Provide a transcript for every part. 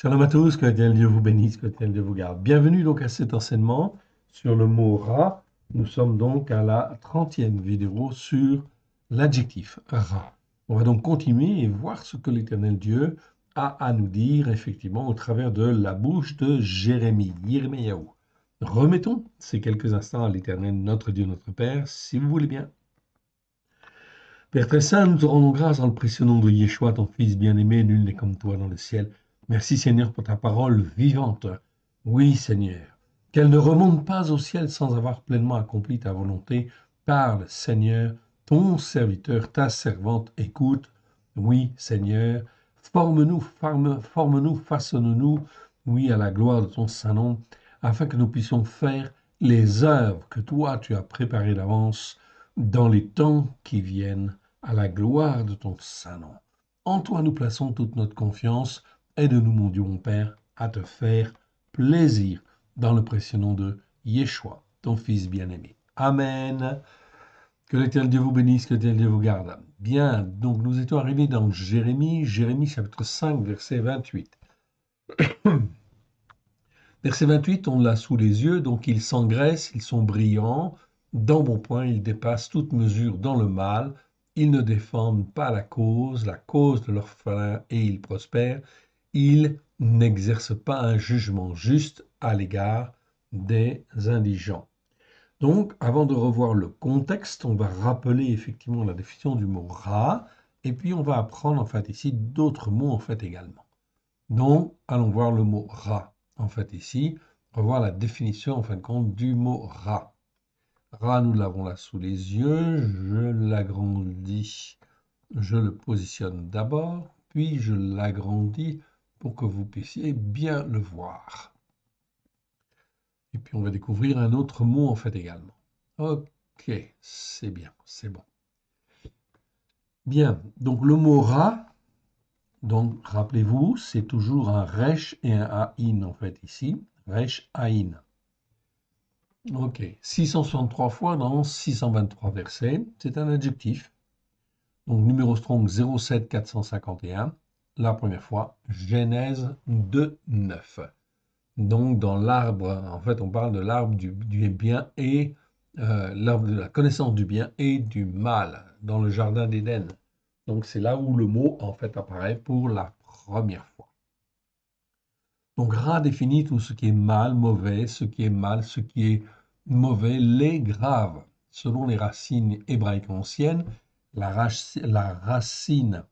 Shalom à tous, que Dieu vous bénisse, que Dieu vous garde. Bienvenue donc à cet enseignement sur le mot rat. Nous sommes donc à la 30e vidéo sur l'adjectif rat. On va donc continuer et voir ce que l'Éternel Dieu a à nous dire effectivement au travers de la bouche de Jérémie, Yirmiyahu. Remettons ces quelques instants à l'Éternel, notre Dieu, notre Père, si vous voulez bien. Père très saint, nous te rendons grâce dans le précieux nom de Yeshua, ton Fils bien-aimé, nul n'est comme toi dans le ciel. Merci Seigneur pour ta parole vivante. Oui Seigneur, qu'elle ne remonte pas au ciel sans avoir pleinement accompli ta volonté. Parle Seigneur, ton serviteur, ta servante écoute. Oui Seigneur, forme-nous, forme-nous, façonne-nous, oui à la gloire de ton saint nom, afin que nous puissions faire les œuvres que toi tu as préparées d'avance dans les temps qui viennent, à la gloire de ton saint nom. En toi nous plaçons toute notre confiance. Aide-nous, mon Dieu, mon Père, à te faire plaisir dans le précieux nom de Yeshua, ton Fils bien-aimé. Amen. Que l'Éternel Dieu vous bénisse, que l'Éternel Dieu vous garde. Bien, donc nous étions arrivés dans Jérémie chapitre 5, verset 28. Verset 28, on l'a sous les yeux, donc ils s'engraissent, ils sont brillants, d'embonpoint, ils dépassent toute mesure dans le mal, ils ne défendent pas la cause de l'orphelin, et ils prospèrent, ils n'exercent pas un jugement juste à l'égard des indigents. Donc, avant de revoir le contexte, on va rappeler effectivement la définition du mot rat, et puis on va apprendre en fait ici d'autres mots en fait également. Donc, allons voir le mot rat. En fait, ici, revoir la définition, en fin de compte, du mot rat. Rat, nous l'avons là sous les yeux. Je l'agrandis. Je le positionne d'abord, puis je l'agrandis pour que vous puissiez bien le voir. Et puis, on va découvrir un autre mot, en fait, également. Ok, c'est bien, c'est bon. Bien, donc le mot rat, donc, rappelez-vous, c'est toujours un resh et un aïn, en fait, ici. Resh aïn. Ok, 663 fois dans 623 versets. C'est un adjectif. Donc, numéro strong 07451. La première fois, Genèse 2, 9. Donc, dans l'arbre, en fait, on parle de l'arbre du bien et l'arbre de la connaissance du bien et du mal dans le jardin d'Éden. Donc, c'est là où le mot, en fait, apparaît pour la première fois. Donc, Ra définit tout ce qui est mal, mauvais, ce qui est mal, ce qui est mauvais, les graves. Selon les racines hébraïques anciennes, la racine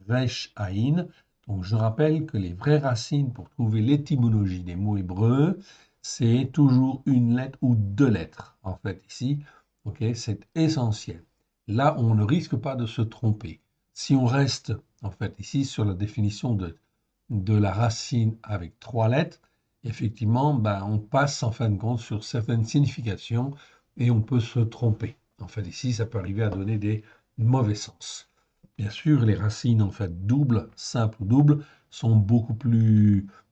Resh Aïn, donc je rappelle que les vraies racines pour trouver l'étymologie des mots hébreux, c'est toujours une lettre ou deux lettres, en fait, ici. Ok, c'est essentiel. Là, on ne risque pas de se tromper. Si on reste, en fait, ici, sur la définition de la racine avec trois lettres, effectivement, on passe en fin de compte sur certaines significations et on peut se tromper. En fait, ici, ça peut arriver à donner des mauvais sens. Bien sûr, les racines en fait doubles, simples ou doubles, sont beaucoup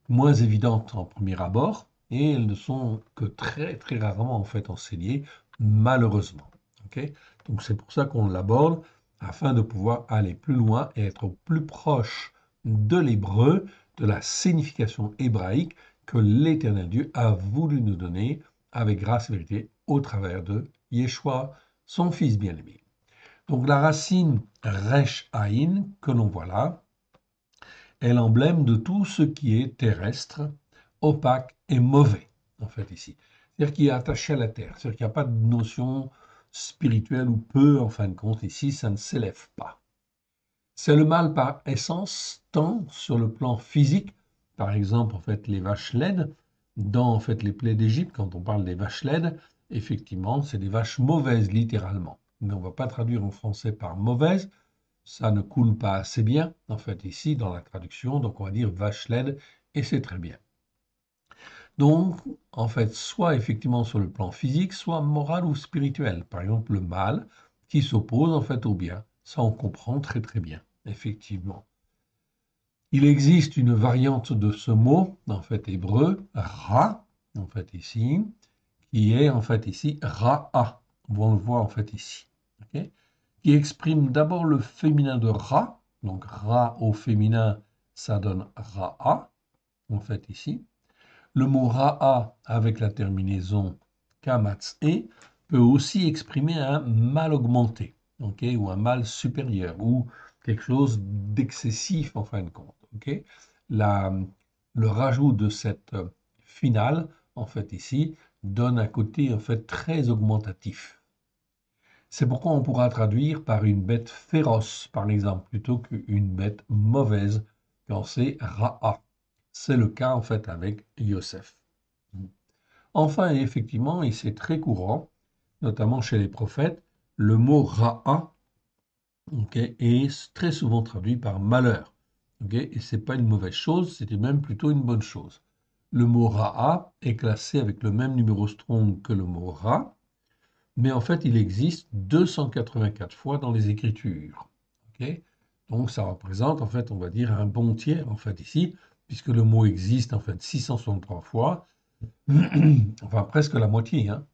moins évidentes en premier abord et elles ne sont que très très rarement en fait enseignées, malheureusement. Okay, donc c'est pour ça qu'on l'aborde afin de pouvoir aller plus loin et être plus proche de l'hébreu, de la signification hébraïque que l'Éternel Dieu a voulu nous donner avec grâce et vérité au travers de Yeshua, son Fils bien-aimé. Donc la racine Resh Aïn, que l'on voit là, est l'emblème de tout ce qui est terrestre, opaque et mauvais, en fait ici. C'est-à-dire qui est attaché à la terre, c'est-à-dire qu'il n'y a pas de notion spirituelle ou peu, en fin de compte, ici, ça ne s'élève pas. C'est le mal par essence, tant sur le plan physique, par exemple, en fait, les vaches laides, dans en fait, les plaies d'Égypte, quand on parle des vaches laides, effectivement, c'est des vaches mauvaises, littéralement. Mais on ne va pas traduire en français par mauvaise, ça ne coule pas assez bien, en fait, ici, dans la traduction, donc on va dire vache laide, et c'est très bien. Donc, en fait, soit effectivement sur le plan physique, soit moral ou spirituel. Par exemple, le mal qui s'oppose en fait au bien. Ça, on comprend très très bien, effectivement. Il existe une variante de ce mot, en fait hébreu, ra, en fait ici, qui est en fait ici ra'a. On le voit en fait ici. Okay, qui exprime d'abord le féminin de ra, donc ra au féminin, ça donne ra'a, en fait, ici. Le mot ra'a avec la terminaison kamatse peut aussi exprimer un mal augmenté, ok, ou un mal supérieur, ou quelque chose d'excessif en fin de compte. Ok. Le rajout de cette finale, en fait, ici, donne un côté en fait très augmentatif. C'est pourquoi on pourra traduire par une bête féroce, par exemple, plutôt qu'une bête mauvaise quand c'est ra'a. C'est le cas en fait avec Yosef. Enfin, et effectivement, et c'est très courant, notamment chez les prophètes, le mot ra'a, ok, est très souvent traduit par malheur. Ok, et ce n'est pas une mauvaise chose, c'était même plutôt une bonne chose. Le mot ra'a est classé avec le même numéro strong que le mot ra, mais en fait, il existe 284 fois dans les Écritures. Ok. Donc, ça représente, en fait, on va dire un bon tiers, en fait, ici, puisque le mot existe, en fait, 663 fois, enfin, presque la moitié, hein.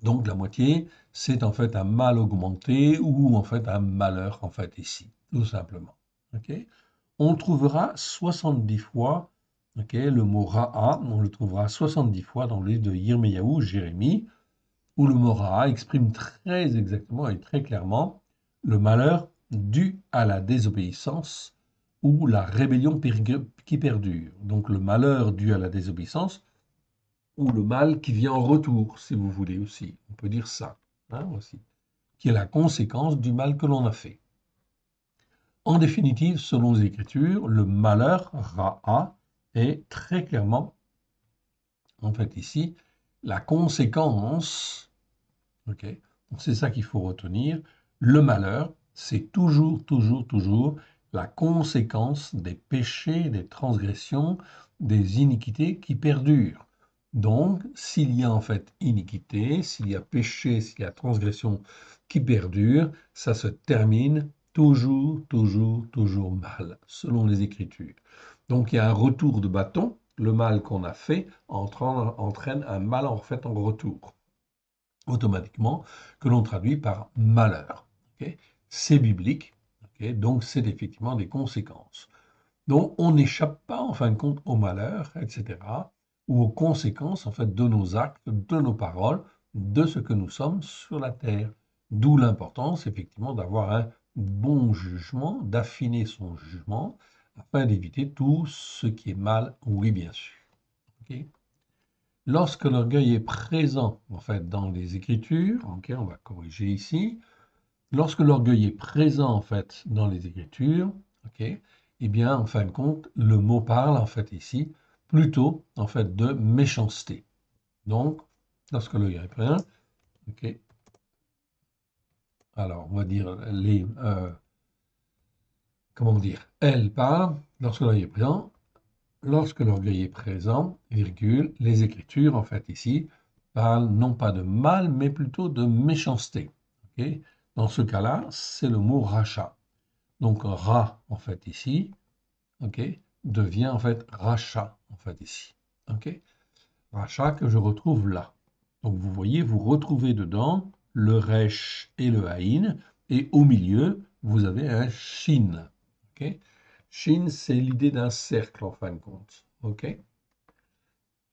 Donc, la moitié, c'est en fait un mal augmenté ou en fait un malheur, en fait, ici, tout simplement. Ok. On trouvera 70 fois, ok, le mot ra'a, on le trouvera 70 fois dans le livre de Yirmiyahu, Jérémie, où le mot ra'a exprime très exactement et très clairement le malheur dû à la désobéissance ou la rébellion qui perdure. Donc le malheur dû à la désobéissance ou le mal qui vient en retour, si vous voulez aussi. On peut dire ça, hein, aussi, qui est la conséquence du mal que l'on a fait. En définitive, selon les Écritures, le malheur, ra'a, est très clairement, en fait ici, la conséquence. Ok. Donc c'est ça qu'il faut retenir. Le malheur, c'est toujours, toujours, toujours la conséquence des péchés, des transgressions, des iniquités qui perdurent. Donc, s'il y a en fait iniquité, s'il y a péché, s'il y a transgression qui perdure, ça se termine toujours, toujours, toujours mal, selon les Écritures. Donc, il y a un retour de bâton. Le mal qu'on a fait entraîne un mal en fait en retour automatiquement, que l'on traduit par malheur. Okay. C'est biblique, okay, donc c'est effectivement des conséquences. Donc on n'échappe pas en fin de compte au malheur, etc., ou aux conséquences en fait de nos actes, de nos paroles, de ce que nous sommes sur la terre. D'où l'importance effectivement d'avoir un bon jugement, d'affiner son jugement, afin d'éviter tout ce qui est mal, oui bien sûr. Okay. Lorsque l'orgueil est présent, en fait, dans les Écritures, ok, on va corriger ici. Lorsque l'orgueil est présent, en fait, dans les Écritures, ok, eh bien, en fin de compte, le mot parle, en fait, ici, plutôt, en fait, de méchanceté. Donc, lorsque l'orgueil est présent, ok, alors, on va dire comment dire, elle parle, lorsque l'orgueil est présent, lorsque l'orgueil est présent, virgule, les Écritures, en fait, ici, parlent non pas de mal, mais plutôt de méchanceté. Okay. Dans ce cas-là, c'est le mot rachat. Donc, ra, en fait, ici, okay, devient en fait rachat, en fait, ici. Okay. Rachat que je retrouve là. Donc, vous voyez, vous retrouvez dedans le resh et le haïn, et au milieu, vous avez un shin. Okay. Shin, c'est l'idée d'un cercle, en fin de compte. OK.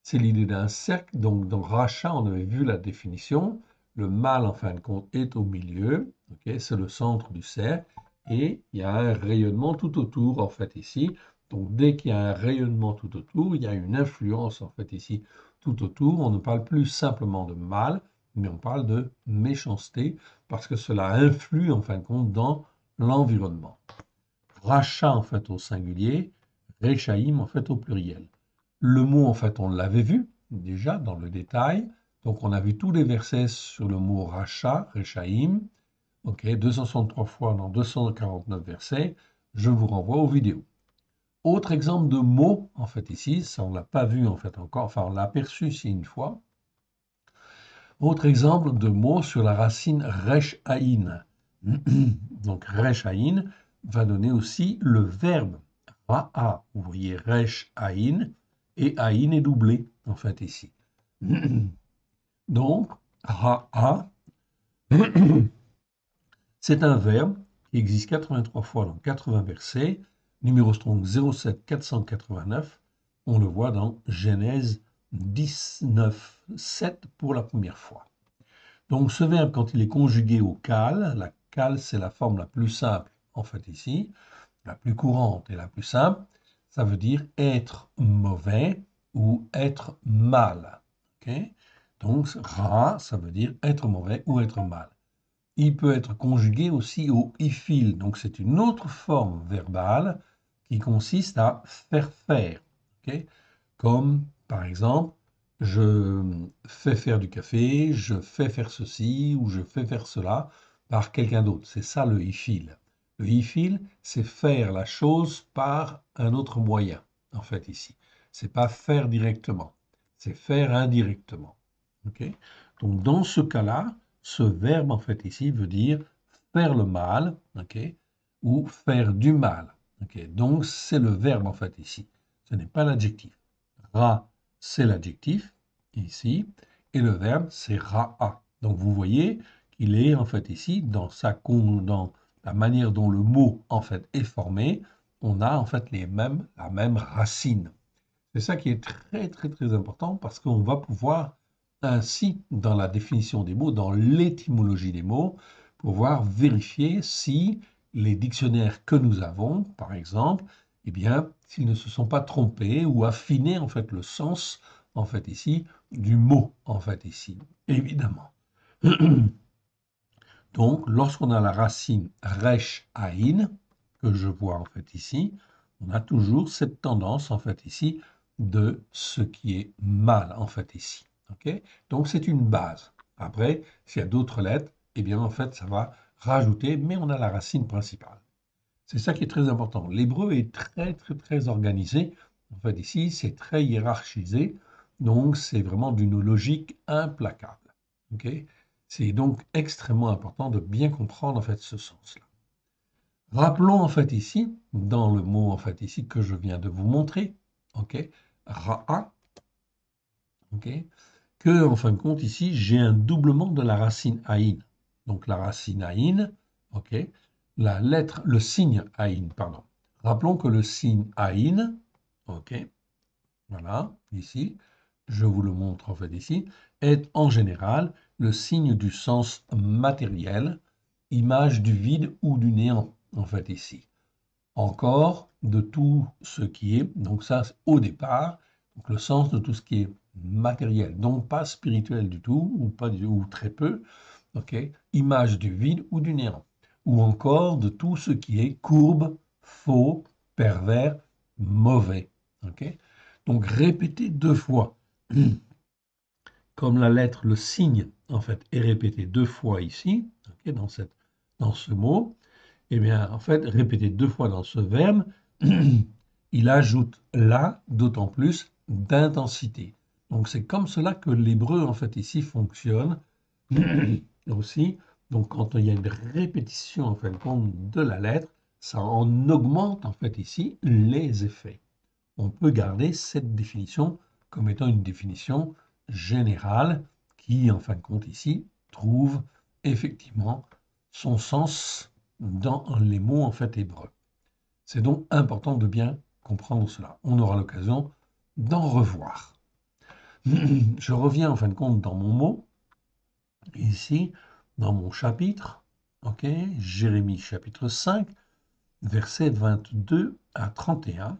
C'est l'idée d'un cercle. Donc, dans rachat, on avait vu la définition. Le mal, en fin de compte, est au milieu. OK. C'est le centre du cercle. Et il y a un rayonnement tout autour, en fait, ici. Donc, dès qu'il y a un rayonnement tout autour, il y a une influence, en fait, ici, tout autour. On ne parle plus simplement de mal, mais on parle de méchanceté, parce que cela influe, en fin de compte, dans l'environnement. Rachat, en fait, au singulier, Rechaïm, en fait, au pluriel. Le mot, en fait, on l'avait vu déjà dans le détail. Donc, on a vu tous les versets sur le mot rachat, Rechaïm. OK, 263 fois dans 249 versets. Je vous renvoie aux vidéos. Autre exemple de mot, en fait, ici, ça on ne l'a pas vu, en fait, encore. Enfin, on l'a aperçu ici une fois. Autre exemple de mot sur la racine Rechaïn. Donc, Rechaïn va donner aussi le verbe ra'a. Vous voyez Resh Aïn, et Aïn est doublé, en fait, ici. Donc, ra'a, c'est un verbe qui existe 83 fois dans 80 versets, numéro strong 07 489, On le voit dans Genèse 19, 7 pour la première fois. Donc ce verbe, quand il est conjugué au cal, la cal c'est la forme la plus simple en fait ici, la plus courante et la plus simple, ça veut dire être mauvais ou être mal. Okay? Donc ra, ça veut dire être mauvais ou être mal. Il peut être conjugué aussi au ifil, donc c'est une autre forme verbale qui consiste à faire faire. Okay? Comme par exemple, je fais faire du café, je fais faire ceci ou je fais faire cela par quelqu'un d'autre. C'est ça le ifil. Le ifil, c'est faire la chose par un autre moyen, en fait, ici. C'est pas faire directement, c'est faire indirectement. Ok? Donc, dans ce cas-là, ce verbe, en fait, ici, veut dire faire le mal, ok? Ou faire du mal. Ok? Donc, c'est le verbe, en fait, ici. Ce n'est pas l'adjectif. Ra, c'est l'adjectif, ici, et le verbe, c'est ra'a. Donc, vous voyez qu'il est, en fait, ici, dans la manière dont le mot, en fait, est formé, on a, en fait, la même racine. C'est ça qui est très, très, très important parce qu'on va pouvoir ainsi, dans la définition des mots, dans l'étymologie des mots, pouvoir vérifier si les dictionnaires que nous avons, par exemple, eh bien, s'ils ne se sont pas trompés ou affinés, en fait, le sens, en fait, ici, du mot, en fait, ici, évidemment. Donc, lorsqu'on a la racine resh aïn, que je vois en fait ici, on a toujours cette tendance en fait ici de ce qui est mal en fait ici. Ok? Donc, c'est une base. Après, s'il y a d'autres lettres, eh bien en fait, ça va rajouter, mais on a la racine principale. C'est ça qui est très important. L'hébreu est très, très, très organisé. En fait, ici, c'est très hiérarchisé. Donc, c'est vraiment d'une logique implacable. Ok? C'est donc extrêmement important de bien comprendre en fait ce sens-là. Rappelons en fait ici, dans le mot en fait ici que je viens de vous montrer, ok, ra'a, ok, que en fin de compte ici j'ai un doublement de la racine aïn. Donc la racine aïn, ok, la lettre, le signe aïn, pardon. Rappelons que le signe aïn, ok, voilà, ici, je vous le montre en fait ici, est en général le signe du sens matériel, image du vide ou du néant, en fait ici. Encore de tout ce qui est, donc ça au départ, donc le sens de tout ce qui est matériel, donc pas spirituel du tout, ou pas ou très peu, ok, image du vide ou du néant, ou encore de tout ce qui est courbe, faux, pervers, mauvais, ok. Donc répéter deux fois, comme la lettre, le signe, en fait, est répété deux fois ici, ok, dans ce mot, eh bien, en fait, répéter deux fois dans ce verbe, il ajoute là, d'autant plus, d'intensité. Donc c'est comme cela que l'hébreu, en fait, ici fonctionne aussi. Donc quand il y a une répétition, en fin de compte, de la lettre, ça en augmente, en fait, ici, les effets. On peut garder cette définition comme étant une définition générale qui, en fin de compte, ici, trouve effectivement son sens dans les mots en fait hébreux. C'est donc important de bien comprendre cela. On aura l'occasion d'en revoir. Je reviens en fin de compte dans mon mot, ici, dans mon chapitre, ok, Jérémie chapitre 5, versets 22 à 31.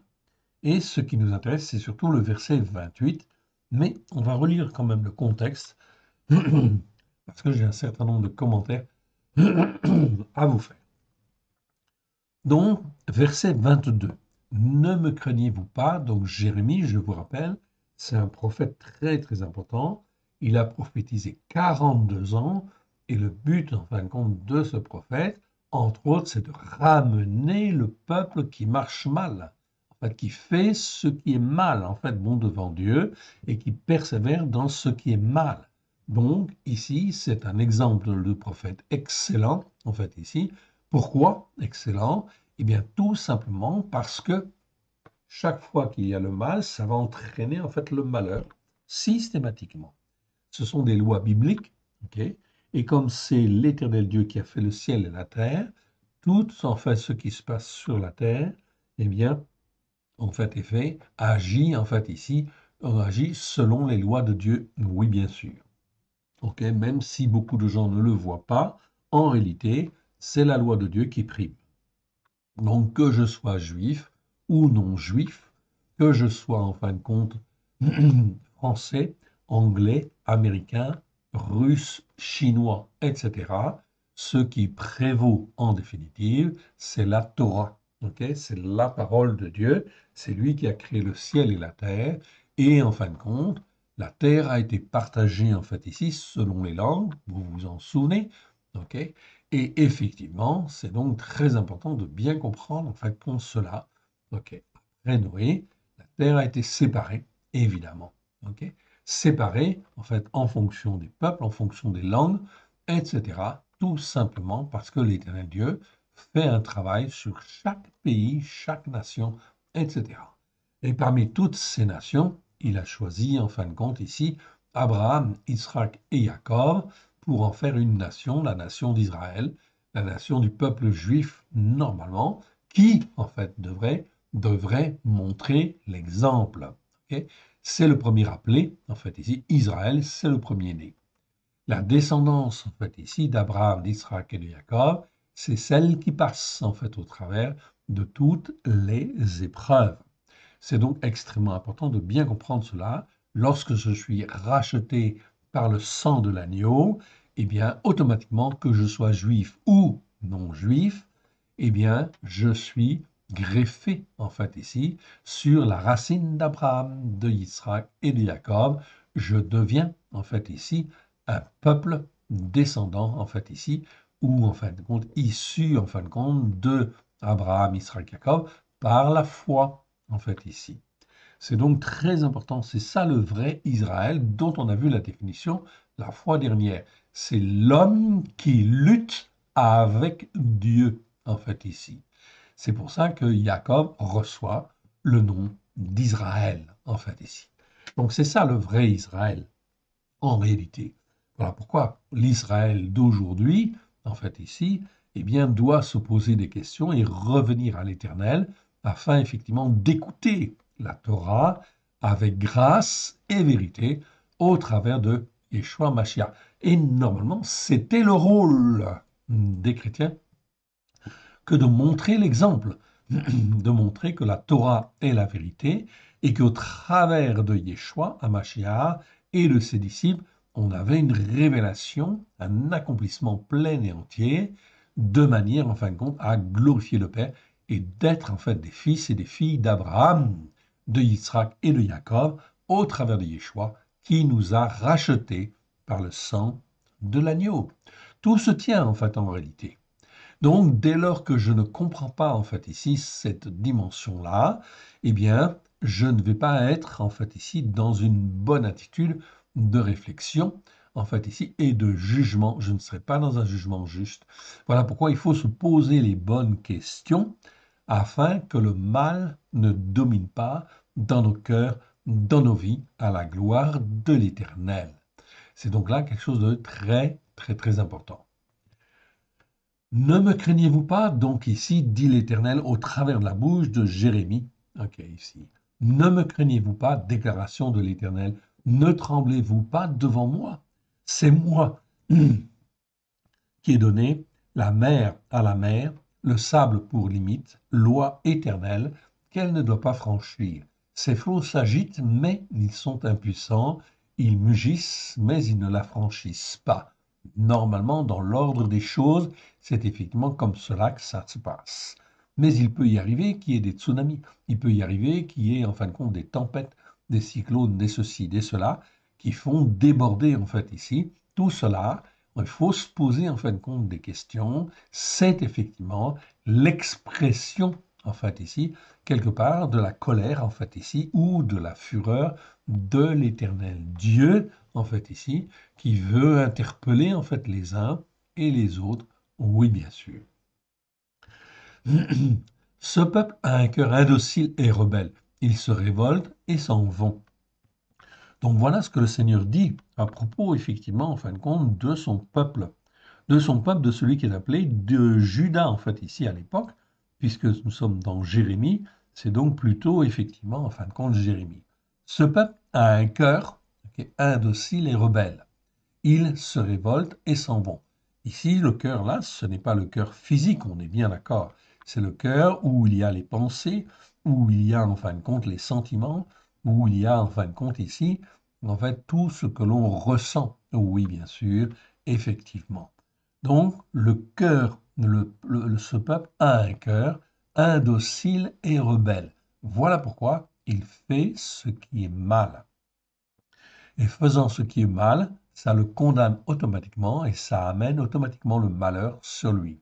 Et ce qui nous intéresse, c'est surtout le verset 28, mais on va relire quand même le contexte, parce que j'ai un certain nombre de commentaires à vous faire. Donc, verset 22. Ne me craignez-vous pas, donc Jérémie, je vous rappelle, c'est un prophète très très important. Il a prophétisé 42 ans, et le but, en fin de compte, de ce prophète, entre autres, c'est de ramener le peuple qui marche mal, en fait, qui fait ce qui est mal, en fait, bon devant Dieu, et qui persévère dans ce qui est mal. Donc, ici, c'est un exemple de prophète excellent, en fait, ici. Pourquoi excellent? Eh bien, tout simplement parce que chaque fois qu'il y a le mal, ça va entraîner, en fait, le malheur, systématiquement. Ce sont des lois bibliques, ok? Et comme c'est l'Éternel Dieu qui a fait le ciel et la terre, tout, en fait, ce qui se passe sur la terre, eh bien, en fait, est fait, agit, en fait, ici, agit selon les lois de Dieu, oui, bien sûr. Ok, même si beaucoup de gens ne le voient pas, en réalité, c'est la loi de Dieu qui prime. Donc, que je sois juif ou non juif, que je sois en fin de compte français, anglais, américain, russe, chinois, etc., ce qui prévaut en définitive, c'est la Torah. Okay, c'est la parole de Dieu, c'est lui qui a créé le ciel et la terre, et en fin de compte, la terre a été partagée en fait ici selon les langues, vous vous en souvenez, ok? Et effectivement, c'est donc très important de bien comprendre en fait comme cela. Ok. Après Noé, la terre a été séparée, évidemment. Ok. Séparée en fait en fonction des peuples, en fonction des langues, etc. Tout simplement parce que l'Éternel Dieu fait un travail sur chaque pays, chaque nation, etc. Et parmi toutes ces nations, il a choisi en fin de compte ici Abraham, Israël et Jacob pour en faire une nation, la nation d'Israël, la nation du peuple juif normalement, qui en fait devrait montrer l'exemple. Okay, c'est le premier appelé, en fait ici, Israël, c'est le premier-né. La descendance, en fait ici, d'Abraham, d'Israël et de Jacob, c'est celle qui passe en fait au travers de toutes les épreuves. C'est donc extrêmement important de bien comprendre cela. Lorsque je suis racheté par le sang de l'agneau, eh bien, automatiquement, que je sois juif ou non juif, eh bien, je suis greffé, en fait, ici, sur la racine d'Abraham, de Yitzhak et de Jacob. Je deviens, en fait, ici, un peuple descendant, en fait, ici, ou, en fin de compte, issu, en fin de compte, de Abraham, Israël, Jacob, par la foi en fait, ici. C'est donc très important, c'est ça le vrai Israël dont on a vu la définition la fois dernière. C'est l'homme qui lutte avec Dieu, en fait, ici. C'est pour ça que Jacob reçoit le nom d'Israël, en fait, ici. Donc c'est ça le vrai Israël, en réalité. Voilà pourquoi l'Israël d'aujourd'hui, en fait, ici, eh bien, doit se poser des questions et revenir à l'Éternel afin effectivement d'écouter la Torah avec grâce et vérité au travers de Yeshua Mashiach. Et normalement, c'était le rôle des chrétiens que de montrer l'exemple, de montrer que la Torah est la vérité et qu'au travers de Yeshua, Mashiach et de ses disciples, on avait une révélation, un accomplissement plein et entier, de manière, en fin de compte, à glorifier le Père et d'être en fait des fils et des filles d'Abraham, de Yitzhak et de Jacob, au travers de Yeshua, qui nous a rachetés par le sang de l'agneau. Tout se tient en fait en réalité. Donc, dès lors que je ne comprends pas en fait ici cette dimension-là, eh bien, je ne vais pas être en fait ici dans une bonne attitude de réflexion en fait ici et de jugement. Je ne serai pas dans un jugement juste. Voilà pourquoi il faut se poser les bonnes questions afin que le mal ne domine pas dans nos cœurs, dans nos vies, à la gloire de l'Éternel. C'est donc là quelque chose de très, très, très important. Ne me craignez-vous pas, donc ici, dit l'Éternel au travers de la bouche de Jérémie. Ok, ici. Ne me craignez-vous pas, déclaration de l'Éternel. Ne tremblez-vous pas devant moi. C'est moi qui ai donné la mer à la mer, le sable pour limite, loi éternelle qu'elle ne doit pas franchir. Ces flots s'agitent, mais ils sont impuissants. Ils mugissent, mais ils ne la franchissent pas. Normalement, dans l'ordre des choses, c'est effectivement comme cela que ça se passe. Mais il peut y arriver qu'il y ait des tsunamis. Il peut y arriver qu'il y ait en fin de compte des tempêtes, des cyclones, des ceci, des cela, qui font déborder en fait ici. Tout cela, il faut se poser en fin de compte des questions. C'est effectivement l'expression en fait ici, quelque part, de la colère en fait ici, ou de la fureur de l'Éternel Dieu en fait ici, qui veut interpeller en fait les uns et les autres. Oui, bien sûr. Ce peuple a un cœur indocile et rebelle. Ils se révoltent et s'en vont. Donc voilà ce que le Seigneur dit à propos, effectivement, en fin de compte, de son peuple, de celui qui est appelé de Juda, en fait, ici à l'époque, puisque nous sommes dans Jérémie, C'est donc plutôt, effectivement, en fin de compte, Jérémie. Ce peuple a un cœur indocile et rebelle. Ils se révoltent et s'en vont. Ici, le cœur, là, ce n'est pas le cœur physique, on est bien d'accord. C'est le cœur où il y a les pensées, où il y a, en fin de compte, les sentiments, où il y a, en fin de compte, ici, en fait, tout ce que l'on ressent. Oui, bien sûr, effectivement. Donc, le cœur, ce peuple a un cœur indocile et rebelle. Voilà pourquoi il fait ce qui est mal. Et faisant ce qui est mal, ça le condamne automatiquement et ça amène automatiquement le malheur sur lui.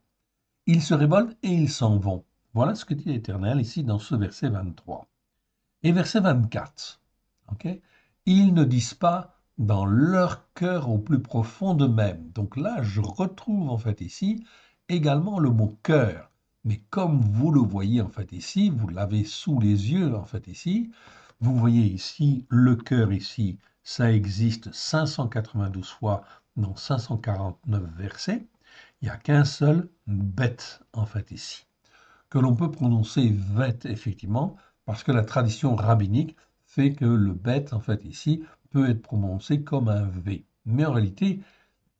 Ils se révoltent et ils s'en vont. Voilà ce que dit l'Éternel ici dans ce verset 23. Et verset 24. Ok. Ils ne disent pas dans leur cœur au plus profond d'eux-mêmes. Donc là, je retrouve en fait ici également le mot cœur. Mais comme vous le voyez en fait ici, vous l'avez sous les yeux en fait ici, vous voyez ici le cœur ici, ça existe 592 fois dans 549 versets. Il n'y a qu'un seul bête en fait ici, que l'on peut prononcer vet effectivement, parce que la tradition rabbinique fait que le bet en fait ici peut être prononcé comme un V. Mais en réalité,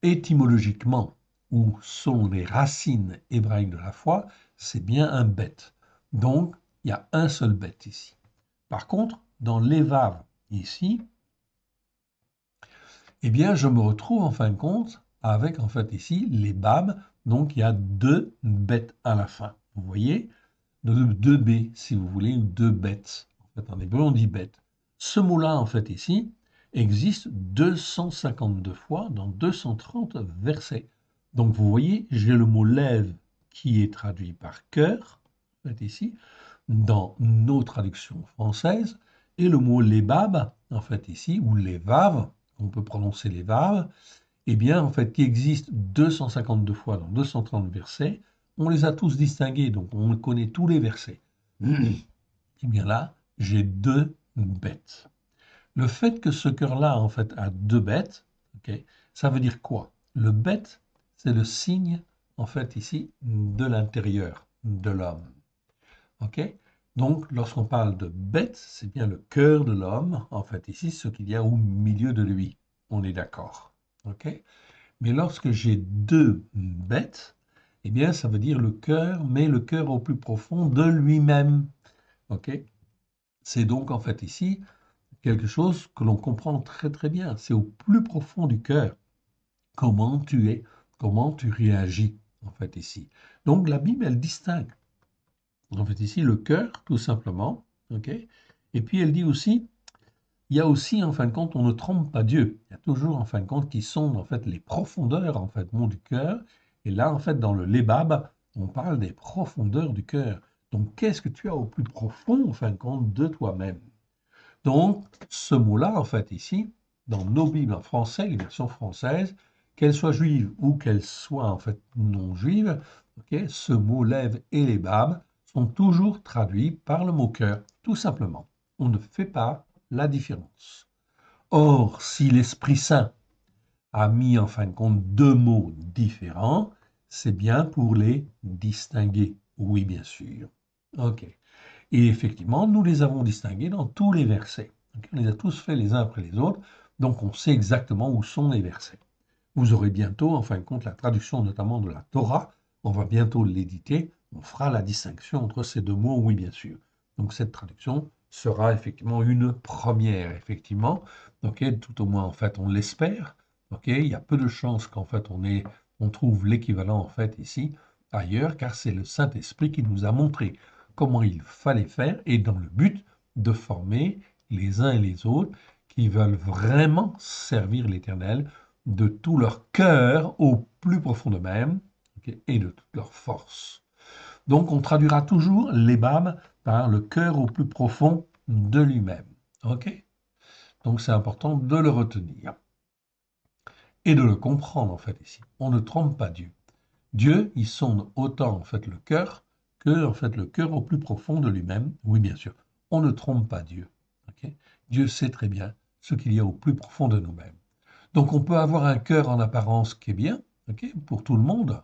étymologiquement, ou sont les racines hébraïques de la foi, c'est bien un bet. Donc, il y a un seul bet ici. Par contre, dans l'évav ici, eh bien, je me retrouve en fin de compte avec en fait ici les bab, donc il y a deux bêtes à la fin. Vous voyez, deux B, si vous voulez, ou deux bêtes. En fait, en hébreu, on dit bête. Ce mot-là, en fait, ici, existe 252 fois dans 230 versets. Donc, vous voyez, j'ai le mot lève qui est traduit par cœur, en fait, ici, dans nos traductions françaises, et le mot lebab, en fait, ici, ou levav, on peut prononcer levav, eh bien, en fait, qui existe 252 fois dans 230 versets, on les a tous distingués, donc on connaît tous les versets. Eh bien là, j'ai deux bêtes. Le fait que ce cœur-là, en fait, a deux bêtes, ok, ça veut dire quoi? Le bête, c'est le signe, en fait, ici, de l'intérieur de l'homme. Ok? Donc, lorsqu'on parle de bête, c'est bien le cœur de l'homme, en fait, ici, ce qu'il y a au milieu de lui. On est d'accord. Ok? Mais lorsque j'ai deux bêtes, eh bien, ça veut dire le cœur, mais le cœur au plus profond de lui-même. Ok? C'est donc en fait ici quelque chose que l'on comprend très très bien. C'est au plus profond du cœur. Comment tu es, comment tu réagis, en fait ici. Donc la Bible, elle distingue. En fait ici, le cœur, tout simplement. Ok? Et puis elle dit aussi, il y a aussi, en fin de compte, on ne trompe pas Dieu. Il y a toujours, en fin de compte, qui sont, en fait, les profondeurs, en fait, du cœur. Et là, en fait, dans le Lébab, on parle des profondeurs du cœur. Donc, qu'est-ce que tu as au plus profond, en fin de compte, de toi-même? Donc, ce mot-là, en fait, ici, dans nos Bibles en français, les versions françaises, qu'elles soient juives ou qu'elles soient, en fait, non juives, ok, ce mot lève et Lébab sont toujours traduits par le mot cœur, tout simplement. On ne fait pas la différence. Or, si l'Esprit Saint a mis en fin de compte deux mots différents, c'est bien pour les distinguer. Oui, bien sûr. OK. Et effectivement, nous les avons distingués dans tous les versets. Okay, on les a tous faits les uns après les autres, donc on sait exactement où sont les versets. Vous aurez bientôt, en fin de compte, la traduction notamment de la Torah. On va bientôt l'éditer. On fera la distinction entre ces deux mots, oui, bien sûr. Donc cette traduction sera effectivement une première, effectivement. Ok, tout au moins, en fait, on l'espère. Ok, il y a peu de chances qu'en fait on trouve l'équivalent en fait ici ailleurs, car c'est le Saint-Esprit qui nous a montré comment il fallait faire et dans le but de former les uns et les autres qui veulent vraiment servir l'Éternel de tout leur cœur au plus profond d'eux-mêmes, okay, et de toute leur force. Donc on traduira toujours l'ébam par le cœur au plus profond de lui-même. Ok? Donc c'est important de le retenir et de le comprendre en fait ici. On ne trompe pas Dieu. Dieu, il sonde autant en fait le cœur que en fait le cœur au plus profond de lui-même. Oui, bien sûr. On ne trompe pas Dieu. Okay? Dieu sait très bien ce qu'il y a au plus profond de nous-mêmes. Donc on peut avoir un cœur en apparence qui est bien, ok, pour tout le monde,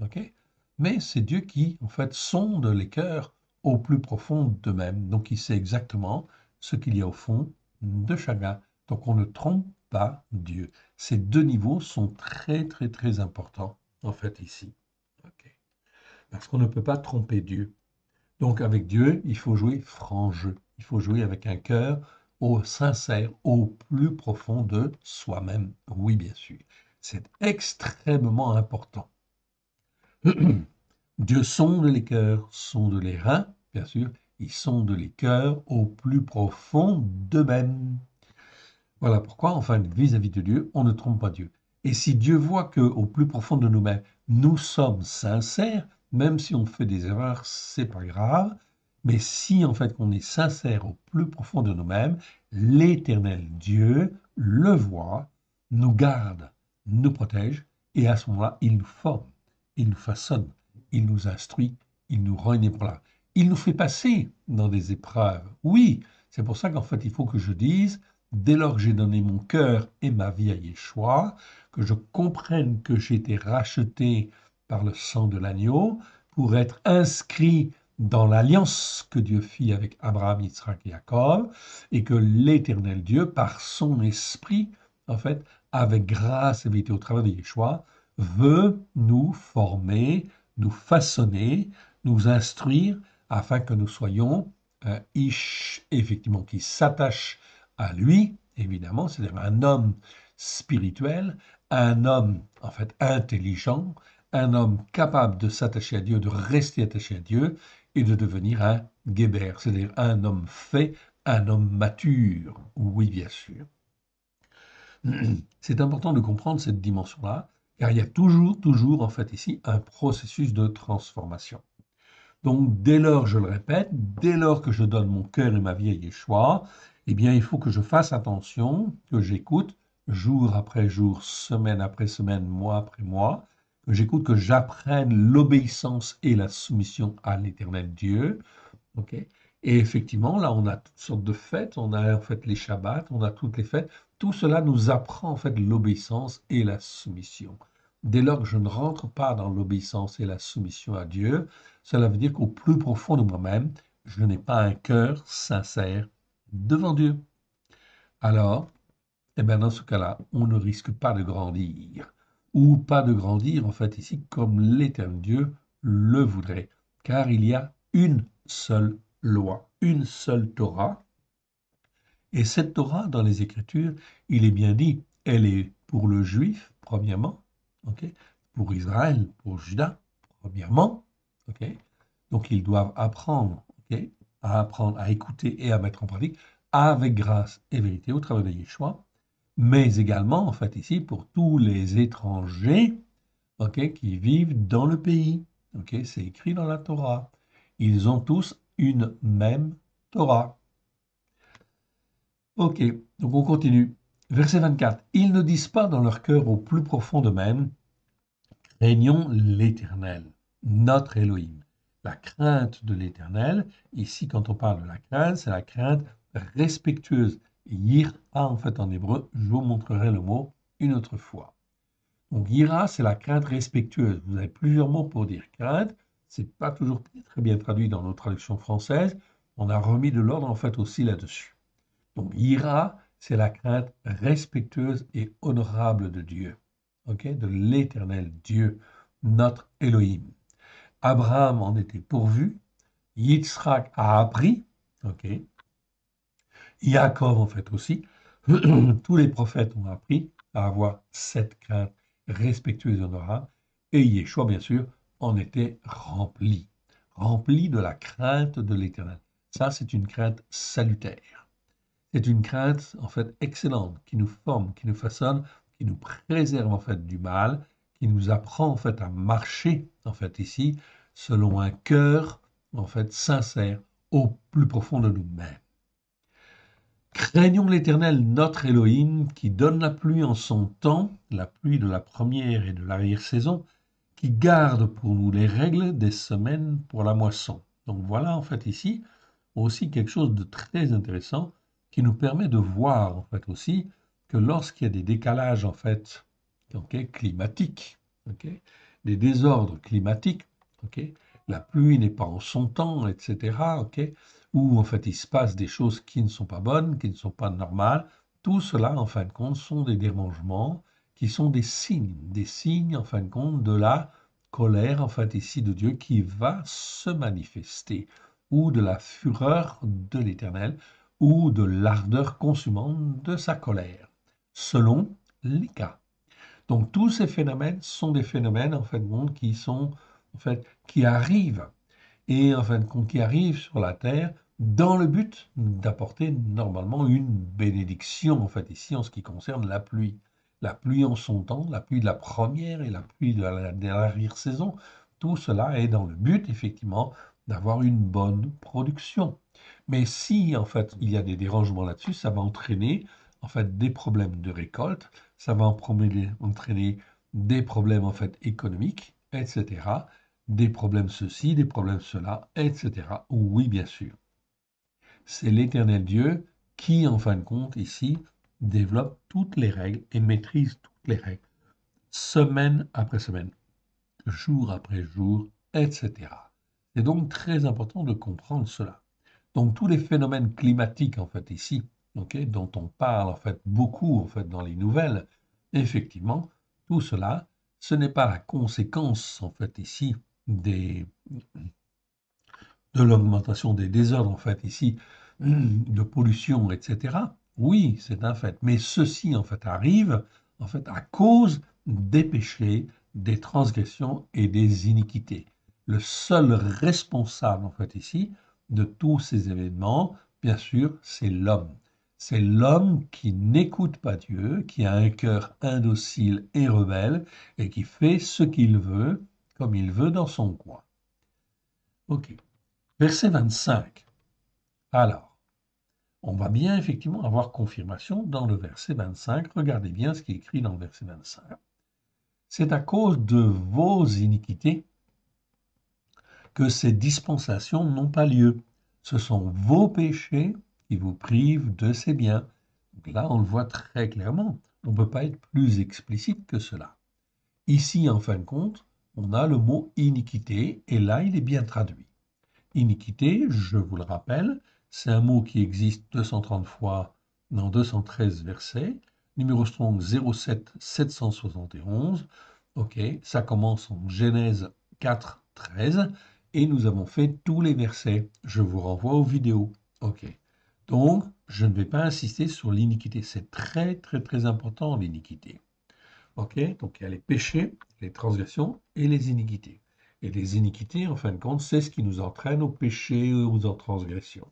ok, mais c'est Dieu qui en fait sonde les cœurs au plus profond d'eux-mêmes. Donc, il sait exactement ce qu'il y a au fond de chacun. Donc, on ne trompe pas Dieu. Ces deux niveaux sont très, très, très importants, en fait, ici. Ok. Parce qu'on ne peut pas tromper Dieu. Donc, avec Dieu, il faut jouer franc jeu. Il faut jouer avec un cœur au sincère, au plus profond de soi-même. Oui, bien sûr. C'est extrêmement important. Dieu sonde les cœurs, sonde les reins, bien sûr. Il sonde les cœurs au plus profond d'eux-mêmes. Voilà pourquoi, enfin, vis-à-vis de Dieu, on ne trompe pas Dieu. Et si Dieu voit qu'au plus profond de nous-mêmes, nous sommes sincères, même si on fait des erreurs, c'est pas grave. Mais si en fait on est sincère au plus profond de nous-mêmes, l'Éternel Dieu le voit, nous garde, nous protège, et à ce moment-là, il nous forme, il nous façonne, il nous instruit, il nous rend inébranlables. Il nous fait passer dans des épreuves. Oui, c'est pour ça qu'en fait, il faut que je dise, dès lors que j'ai donné mon cœur et ma vie à Yeshua, que je comprenne que j'ai été racheté par le sang de l'agneau pour être inscrit dans l'alliance que Dieu fit avec Abraham, Israël et Jacob, et que l'Éternel Dieu, par son esprit, en fait, avec grâce et vérité au travers de Yeshua, veut nous former, nous façonner, nous instruire, afin que nous soyons Ish, effectivement, qui s'attache à lui, évidemment, c'est-à-dire un homme spirituel, un homme, en fait, intelligent, un homme capable de s'attacher à Dieu, de rester attaché à Dieu et de devenir un Geber, c'est-à-dire un homme fait, un homme mature. Oui, bien sûr. C'est important de comprendre cette dimension-là, car il y a toujours, toujours, en fait, ici, un processus de transformation. Donc, dès lors, je le répète, dès lors que je donne mon cœur et ma vie à Yeshua, eh bien, il faut que je fasse attention, que j'écoute jour après jour, semaine après semaine, mois après mois, que j'écoute, que j'apprenne l'obéissance et la soumission à l'Éternel Dieu. Ok. Et effectivement, là, on a toutes sortes de fêtes, on a en fait les Shabbats, on a toutes les fêtes. Tout cela nous apprend en fait l'obéissance et la soumission. Dès lors que je ne rentre pas dans l'obéissance et la soumission à Dieu, cela veut dire qu'au plus profond de moi-même, je n'ai pas un cœur sincère devant Dieu. Alors, eh bien, dans ce cas-là, on ne risque pas de grandir. Ou pas de grandir, en fait, ici, comme l'Éternel Dieu le voudrait. Car il y a une seule loi, une seule Torah. Et cette Torah, dans les Écritures, il est bien dit, elle est pour le juif, premièrement, ok, pour Israël, pour Juda, premièrement, ok. Donc ils doivent apprendre, ok, à apprendre, à écouter et à mettre en pratique avec grâce et vérité au travers de Yeshua, mais également, en fait, ici, pour tous les étrangers, ok, qui vivent dans le pays. Ok, c'est écrit dans la Torah. Ils ont tous une même Torah. Ok, donc on continue. Verset 24. Ils ne disent pas dans leur cœur au plus profond d'eux-mêmes, craignons l'Éternel, notre Elohim. La crainte de l'Éternel, ici quand on parle de la crainte, c'est la crainte respectueuse. Yira en fait en hébreu, je vous montrerai le mot une autre fois. Donc yira, c'est la crainte respectueuse. Vous avez plusieurs mots pour dire crainte. C'est pas toujours très bien traduit dans nos traductions françaises. On a remis de l'ordre en fait aussi là-dessus. Donc, ira, c'est la crainte respectueuse et honorable de Dieu, ok, de l'Éternel Dieu, notre Elohim. Abraham en était pourvu, Yitzhak a appris, ok, Yaakov en fait aussi, tous les prophètes ont appris à avoir cette crainte respectueuse et honorable, et Yeshua, bien sûr, en était rempli, rempli de la crainte de l'Éternel. Ça, c'est une crainte salutaire. C'est une crainte, en fait, excellente, qui nous forme, qui nous façonne, qui nous préserve, en fait, du mal, qui nous apprend, en fait, à marcher, en fait, ici, selon un cœur, en fait, sincère, au plus profond de nous-mêmes. Craignons l'Éternel, notre Elohim, qui donne la pluie en son temps, la pluie de la première et de l'arrière-saison, qui garde pour nous les règles des semaines pour la moisson. Donc voilà, en fait, ici, aussi quelque chose de très intéressant qui nous permet de voir en fait aussi que lorsqu'il y a des décalages en fait climatiques, des désordres climatiques, la pluie n'est pas en son temps, etc. Ok, ou en fait il se passe des choses qui ne sont pas bonnes, qui ne sont pas normales. Tout cela, en fin de compte, sont des dérangements qui sont des signes, en fin de compte, de la colère, en fait, ici, de Dieu qui va se manifester, ou de la fureur de l'Éternel, ou de l'ardeur consumante de sa colère, selon les cas. Donc, tous ces phénomènes sont des phénomènes, en fin de compte, qui sont, en fait, qui arrivent et en fin de compte qui arrive sur la terre dans le but d'apporter normalement une bénédiction, en fait, ici en ce qui concerne la pluie. La pluie en son temps, la pluie de la première et la pluie de l'arrière-saison, tout cela est dans le but, effectivement, d'avoir une bonne production. Mais si, en fait, il y a des dérangements là-dessus, ça va entraîner, en fait, des problèmes de récolte, ça va entraîner des problèmes, en fait, économiques, etc., des problèmes ceci, des problèmes cela, etc. Oui, bien sûr. C'est l'Éternel Dieu qui, en fin de compte, ici, développe toutes les règles et maîtrise toutes les règles, semaine après semaine, jour après jour, etc. C'est donc très important de comprendre cela. Donc tous les phénomènes climatiques, en fait, ici, okay, dont on parle en fait beaucoup en fait dans les nouvelles, effectivement, tout cela, ce n'est pas la conséquence en fait ici des, de l'augmentation des désordres en fait ici, de pollution, etc. Oui, c'est un fait. Mais ceci en fait arrive en fait à cause des péchés, des transgressions et des iniquités. Le seul responsable en fait ici de tous ces événements, bien sûr, c'est l'homme. C'est l'homme qui n'écoute pas Dieu, qui a un cœur indocile et rebelle et qui fait ce qu'il veut, comme il veut dans son coin. Ok. Verset 25. Alors, on va bien effectivement avoir confirmation dans le verset 25. Regardez bien ce qui est écrit dans le verset 25. C'est à cause de vos iniquités que ces dispensations n'ont pas lieu. Ce sont vos péchés qui vous privent de ces biens. Donc là, on le voit très clairement. On ne peut pas être plus explicite que cela. Ici, en fin de compte, on a le mot iniquité, et là, il est bien traduit. Iniquité, je vous le rappelle, c'est un mot qui existe 230 fois dans 213 versets, numéro strong 07 771. Ok, ça commence en Genèse 4, 13, et nous avons fait tous les versets. Je vous renvoie aux vidéos. Ok, donc je ne vais pas insister sur l'iniquité. C'est très, très, très important l'iniquité. Ok, donc il y a les péchés, les transgressions et les iniquités. Et les iniquités, en fin de compte, c'est ce qui nous entraîne au péché ou aux transgressions.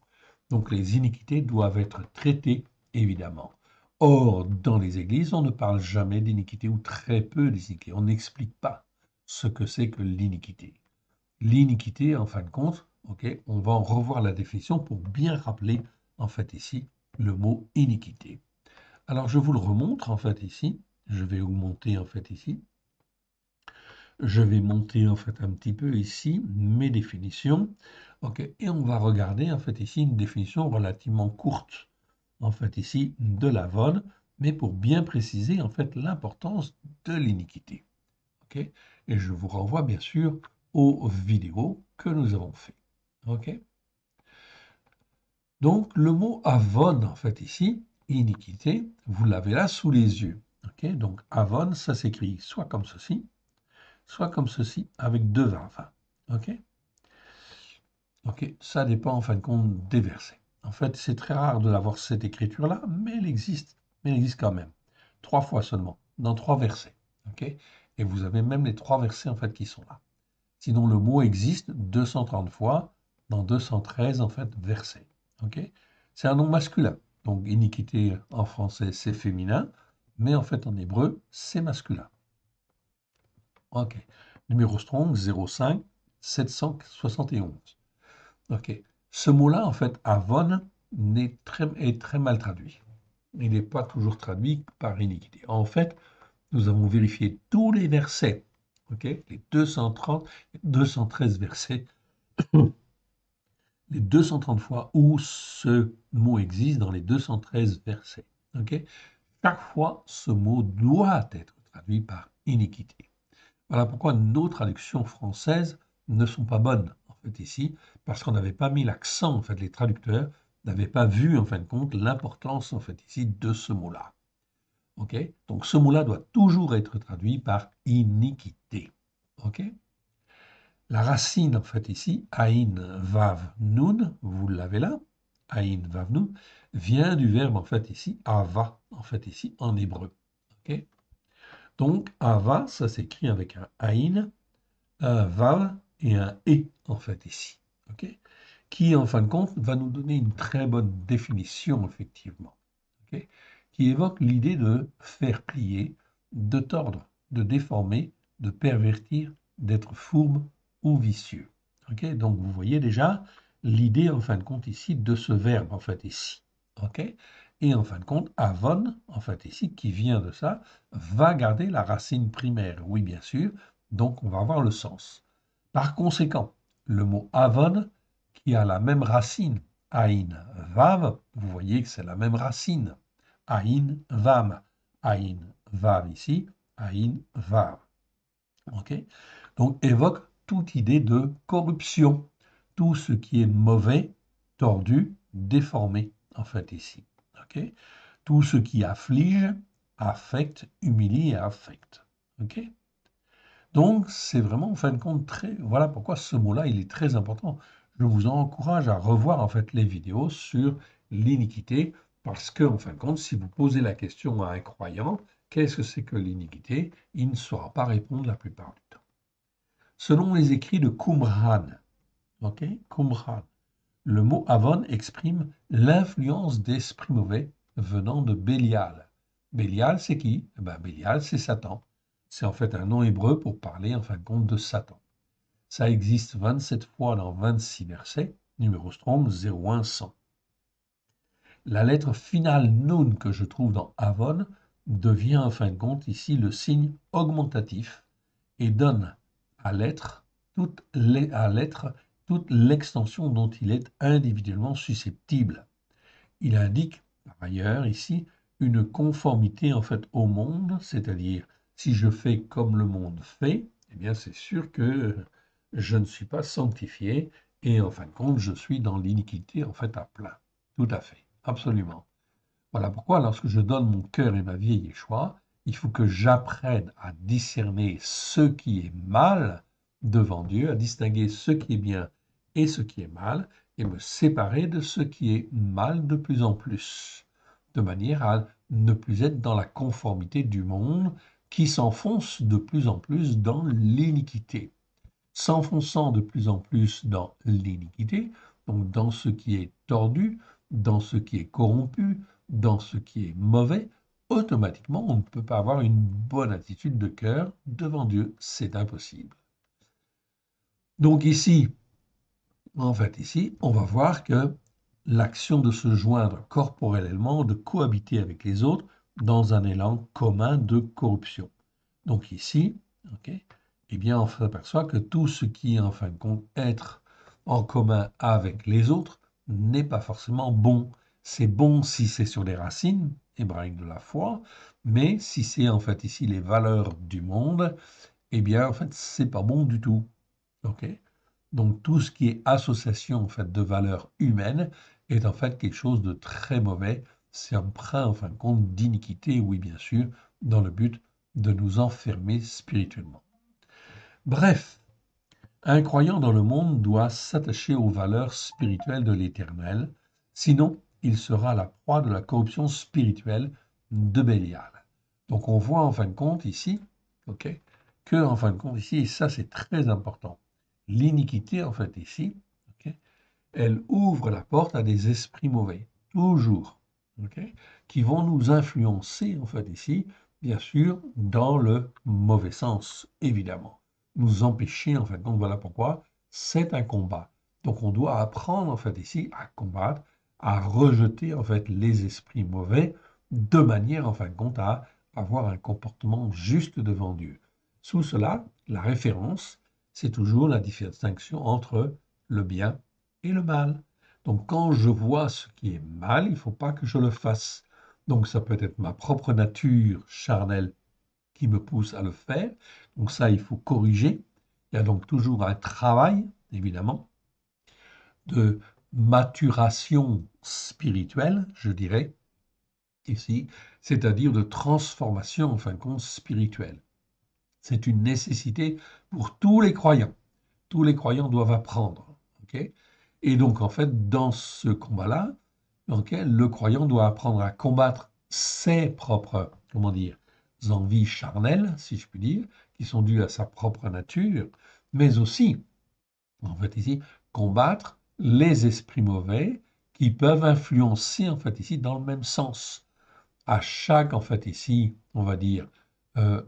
Donc les iniquités doivent être traitées, évidemment. Or, dans les églises, on ne parle jamais d'iniquité ou très peu d'iniquité. On n'explique pas ce que c'est que l'iniquité. L'iniquité, en fin de compte, ok, on va en revoir la définition pour bien rappeler, en fait, ici, le mot iniquité. Alors, je vous le remontre, en fait, ici. Je vais augmenter, en fait, ici. Je vais monter, en fait, un petit peu ici, mes définitions. OK, et on va regarder, en fait, ici, une définition relativement courte, en fait, ici, de la vole, mais pour bien préciser, en fait, l'importance de l'iniquité. OK, et je vous renvoie, bien sûr, aux vidéos que nous avons fait. OK, donc, le mot avon, en fait, ici, iniquité, vous l'avez là sous les yeux. OK, donc, avon, ça s'écrit soit comme ceci, soit comme ceci, avec deux enfin. OK, OK, ça dépend, en fin de compte, des versets. En fait, c'est très rare de l'avoir cette écriture-là, mais elle existe quand même. 3 fois seulement, dans 3 versets. OK, et vous avez même les 3 versets, en fait, qui sont là. Sinon, le mot existe 230 fois dans 213 en fait versets. Ok, c'est un nom masculin. Donc iniquité en français c'est féminin, mais en fait en hébreu c'est masculin. Ok, numéro strong 05 771. Ok, ce mot-là en fait avon est très mal traduit. Il n'est pas toujours traduit par iniquité. En fait, nous avons vérifié tous les versets, ok, les 230, 213 versets, les 230 fois où ce mot existe dans les 213 versets. Ok, chaque fois, ce mot doit être traduit par iniquité. Voilà pourquoi nos traductions françaises ne sont pas bonnes, en fait, ici, parce qu'on n'avait pas mis l'accent, en fait, les traducteurs n'avaient pas vu, en fin de compte, l'importance, en fait, ici, de ce mot-là. OK? Donc, ce mot-là doit toujours être traduit par iniquité. OK? La racine, en fait, ici, Aïn Vav Nun, vous l'avez là, Aïn Vav Nun, vient du verbe, en fait, ici, Ava, en fait, ici, en hébreu. OK? Donc, Ava, ça s'écrit avec un Aïn, un Vav et un E, en fait, ici. OK? Qui, en fin de compte, va nous donner une très bonne définition, effectivement. OK? Qui évoque l'idée de faire plier, de tordre, de déformer, de pervertir, d'être fourbe ou vicieux. OK? Donc, vous voyez déjà l'idée, en fin de compte, ici, de ce verbe, en fait, ici. OK? Et en fin de compte, avon, en fait, ici, qui vient de ça, va garder la racine primaire. Oui, bien sûr. Donc, on va avoir le sens. Par conséquent, le mot avon, qui a la même racine, aïn, vav, vous voyez que c'est la même racine. Aïn, vam. Aïn, vav ici, aïn, vav. OK? Donc, évoque toute idée de corruption, tout ce qui est mauvais, tordu, déformé, en fait, ici. OK? Tout ce qui afflige, affecte, humilie et affecte. OK? Donc, c'est vraiment, en fin de compte, très... Voilà pourquoi ce mot-là, il est très important. Je vous encourage à revoir, en fait, les vidéos sur l'iniquité, parce que, en fin de compte, si vous posez la question à un croyant, qu'est-ce que c'est que l'iniquité? Il ne saura pas répondre la plupart du temps. Selon les écrits de Qumran, ok, Qumran, le mot Avon exprime l'influence d'esprits mauvais venant de Bélial. Bélial, c'est qui? Eh ben, Bélial, c'est Satan. C'est en fait un nom hébreu pour parler en fin de compte de Satan. Ça existe 27 fois dans 26 versets, numéro Strong 0100. La lettre finale Nun que je trouve dans Avon devient en fin de compte ici le signe augmentatif et donne à l'être toute l'extension dont il est individuellement susceptible. Il indique par ailleurs ici une conformité en fait au monde, c'est-à-dire si je fais comme le monde fait, eh bien c'est sûr que je ne suis pas sanctifié et en fin de compte je suis dans l'iniquité en fait à plein. Tout à fait, absolument. Voilà pourquoi lorsque je donne mon cœur et ma vie à Yeshua, il faut que j'apprenne à discerner ce qui est mal devant Dieu, à distinguer ce qui est bien et ce qui est mal, et me séparer de ce qui est mal de plus en plus, de manière à ne plus être dans la conformité du monde qui s'enfonce de plus en plus dans l'iniquité. S'enfonçant de plus en plus dans l'iniquité, donc dans ce qui est tordu, dans ce qui est corrompu, dans ce qui est mauvais, automatiquement, on ne peut pas avoir une bonne attitude de cœur devant Dieu. C'est impossible. Donc ici, en fait, ici, on va voir que l'action de se joindre corporellement, de cohabiter avec les autres dans un élan commun de corruption. Donc ici, ok, eh bien, on s'aperçoit que tout ce qui est en fin de compte être en commun avec les autres n'est pas forcément bon. C'est bon si c'est sur les racines hébraïques de la foi, mais si c'est en fait ici les valeurs du monde, eh bien, en fait, c'est pas bon du tout. Ok? Donc tout ce qui est association en fait de valeurs humaines est en fait quelque chose de très mauvais. C'est empreint en fin de compte d'iniquité, oui bien sûr, dans le but de nous enfermer spirituellement. Bref, un croyant dans le monde doit s'attacher aux valeurs spirituelles de l'Éternel, sinon il sera la proie de la corruption spirituelle de Bélial. Donc on voit en fin de compte ici, ok, que en fin de compte ici, et ça c'est très important, l'iniquité en fait ici, ok, elle ouvre la porte à des esprits mauvais, toujours, ok, qui vont nous influencer en fait ici, bien sûr, dans le mauvais sens, évidemment. Nous empêcher, en fait, donc voilà pourquoi c'est un combat. Donc on doit apprendre en fait ici à combattre, à rejeter en fait les esprits mauvais, de manière en fin de compte à avoir un comportement juste devant Dieu. Sous cela, la référence, c'est toujours la distinction entre le bien et le mal. Donc quand je vois ce qui est mal, il ne faut pas que je le fasse. Donc ça peut être ma propre nature charnelle qui me pousse à le faire. Donc ça, il faut corriger. Il y a donc toujours un travail, évidemment, de maturation spirituelle, je dirais, ici, c'est-à-dire de transformation, en fin de compte, spirituelle. C'est une nécessité pour tous les croyants. Tous les croyants doivent apprendre. Okay, et donc, en fait, dans ce combat-là, okay, le croyant doit apprendre à combattre ses propres, comment dire, envies charnelles, si je puis dire, qui sont dues à sa propre nature, mais aussi, en fait, ici, combattre les esprits mauvais qui peuvent influencer, en fait, ici, dans le même sens. À chaque, en fait, ici, on va dire,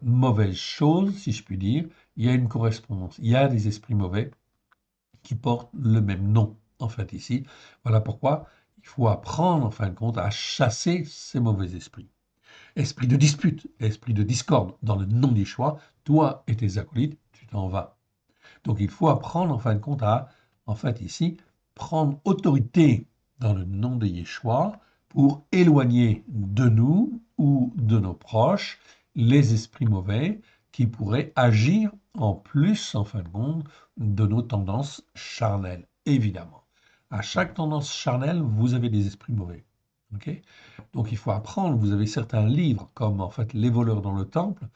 mauvaise chose, si je puis dire, il y a une correspondance. Il y a des esprits mauvais qui portent le même nom, en fait, ici. Voilà pourquoi il faut apprendre, en fin de compte, à chasser ces mauvais esprits. Esprit de dispute, esprit de discorde, dans le nom d'Yeshua, toi et tes acolytes, tu t'en vas. Donc il faut apprendre, en fin de compte, à, en fait, ici, prendre autorité dans le nom de Yeshua pour éloigner de nous ou de nos proches les esprits mauvais qui pourraient agir en plus, en fin de compte, de nos tendances charnelles, évidemment. À chaque tendance charnelle, vous avez des esprits mauvais. Okay, donc il faut apprendre. Vous avez certains livres, comme en fait Les voleurs dans le temple,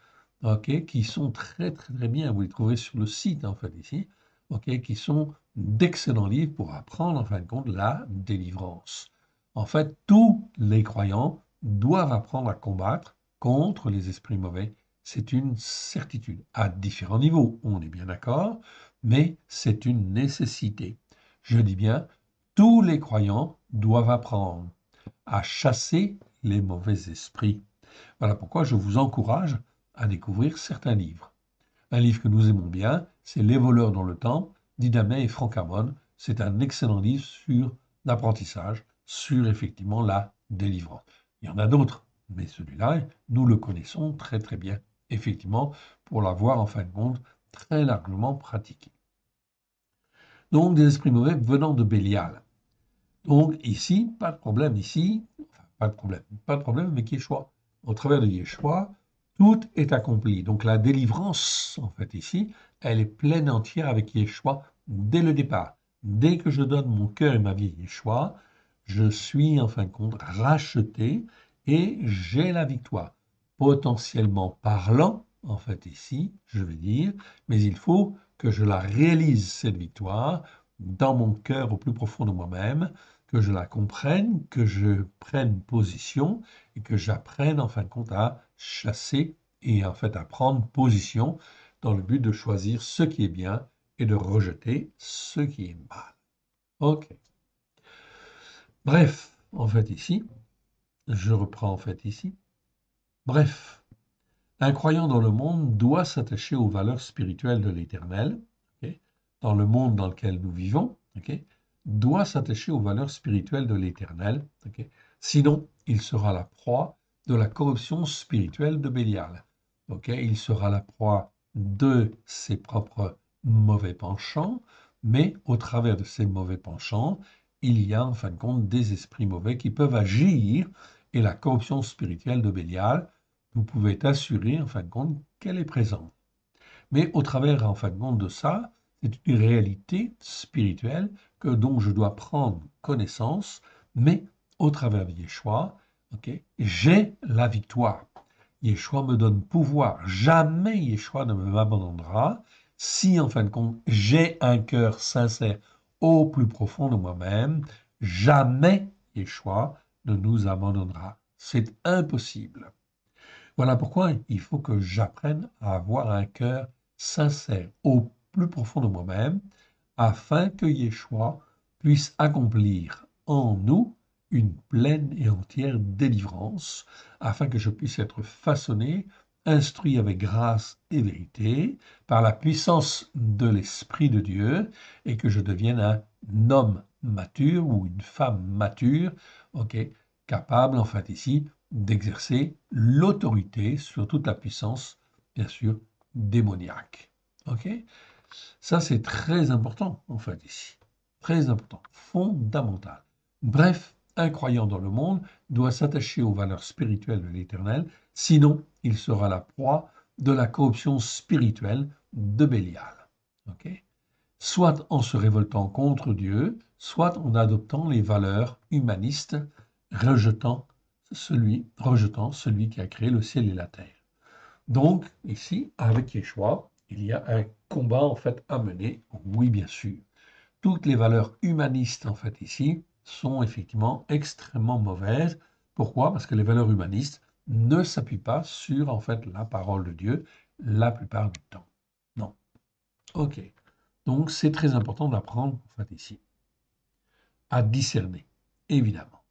okay, qui sont très très très bien. Vous les trouverez sur le site, en fait, ici, okay, qui sont d'excellents livres pour apprendre, en fin de compte, la délivrance. En fait, tous les croyants doivent apprendre à combattre contre les esprits mauvais. C'est une certitude, à différents niveaux, on est bien d'accord, mais c'est une nécessité. Je dis bien, tous les croyants doivent apprendre à chasser les mauvais esprits. Voilà pourquoi je vous encourage à découvrir certains livres. Un livre que nous aimons bien, c'est Les voleurs dans le temple, d'Idamé et Franck Hamon. C'est un excellent livre sur l'apprentissage, sur effectivement la délivrance. Il y en a d'autres, mais celui-là, nous le connaissons très très bien, effectivement, pour l'avoir en fin de compte très largement pratiqué. Donc des esprits mauvais venant de Bélial. Donc ici, pas de problème ici, enfin, pas de problème avec Yeshua. Au travers de Yeshua, tout est accompli. Donc la délivrance, en fait, ici, elle est pleine entière avec Yeshua dès le départ. Dès que je donne mon cœur et ma vie à Yeshua, je suis, en fin de compte, racheté et j'ai la victoire. Potentiellement parlant, en fait, ici, je vais dire, mais il faut que je la réalise, cette victoire, dans mon cœur au plus profond de moi-même, que je la comprenne, que je prenne position et que j'apprenne en fin de compte à chasser et en fait à prendre position dans le but de choisir ce qui est bien et de rejeter ce qui est mal. Ok. Bref, en fait ici, je reprends en fait ici. Bref, un croyant dans le monde doit s'attacher aux valeurs spirituelles de l'Éternel, okay, dans le monde dans lequel nous vivons, okay, doit s'attacher aux valeurs spirituelles de l'Éternel, okay, sinon il sera la proie de la corruption spirituelle de Bélial. Okay, il sera la proie de ses propres mauvais penchants, mais au travers de ces mauvais penchants, il y a en fin de compte des esprits mauvais qui peuvent agir, et la corruption spirituelle de Bélial, vous pouvez être assuré, en fin de compte, qu'elle est présente. Mais au travers, en fin de compte, de ça, c'est une réalité spirituelle dont je dois prendre connaissance, mais au travers de Yeshua, okay, j'ai la victoire. Yeshua me donne pouvoir. Jamais Yeshua ne m'abandonnera si, en fin de compte, j'ai un cœur sincère au plus profond de moi-même. Jamais Yeshua ne nous abandonnera. C'est impossible. Voilà pourquoi il faut que j'apprenne à avoir un cœur sincère au plus profond de moi-même, afin que Yeshua puisse accomplir en nous une pleine et entière délivrance, afin que je puisse être façonné, instruit avec grâce et vérité, par la puissance de l'Esprit de Dieu, et que je devienne un homme mature ou une femme mature, okay, capable, en fait, ici, d'exercer l'autorité sur toute la puissance, bien sûr, démoniaque. Ok? Ça, c'est très important, en fait, ici. Très important, fondamental. Bref, un croyant dans le monde doit s'attacher aux valeurs spirituelles de l'Éternel, sinon il sera la proie de la corruption spirituelle de Bélial. ok? Soit en se révoltant contre Dieu, soit en adoptant les valeurs humanistes, rejetant celui qui a créé le ciel et la terre. Donc, ici, avec Yeshua, il y a un combat en fait à mener, oui bien sûr. Toutes les valeurs humanistes en fait ici sont effectivement extrêmement mauvaises. Pourquoi? Parce que les valeurs humanistes ne s'appuient pas sur en fait la parole de Dieu la plupart du temps. Non. Ok. Donc c'est très important d'apprendre en fait ici à discerner, évidemment.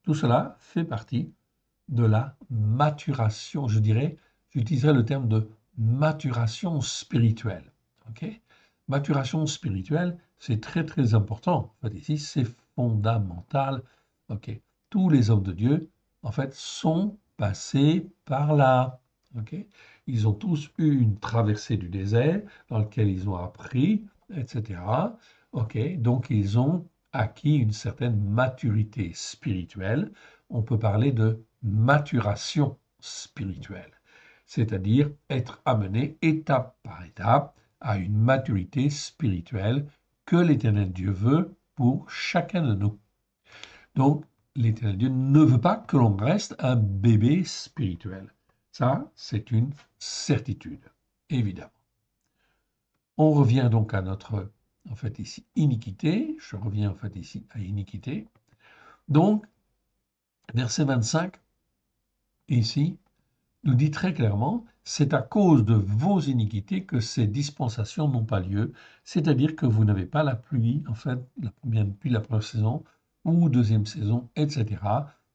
Tout cela fait partie de la maturation, je dirais, j'utiliserai le terme de maturation spirituelle. Ok? Maturation spirituelle, c'est très très important. En fait, ici, c'est fondamental. Ok? Tous les hommes de Dieu, en fait, sont passés par là. Ok? Ils ont tous eu une traversée du désert dans laquelle ils ont appris, etc. Ok? Donc, ils ont acquis une certaine maturité spirituelle. On peut parler de maturation spirituelle, c'est-à-dire être amené étape par étape à une maturité spirituelle que l'Éternel Dieu veut pour chacun de nous. Donc, l'Éternel Dieu ne veut pas que l'on reste un bébé spirituel. Ça, c'est une certitude, évidemment. On revient donc à notre, en fait, ici, iniquité. Je reviens, en fait, ici, à iniquité. Donc, verset 25, ici, nous dit très clairement, c'est à cause de vos iniquités que ces dispensations n'ont pas lieu, c'est-à-dire que vous n'avez pas la pluie, en fait, la première pluie de la première saison ou deuxième saison, etc.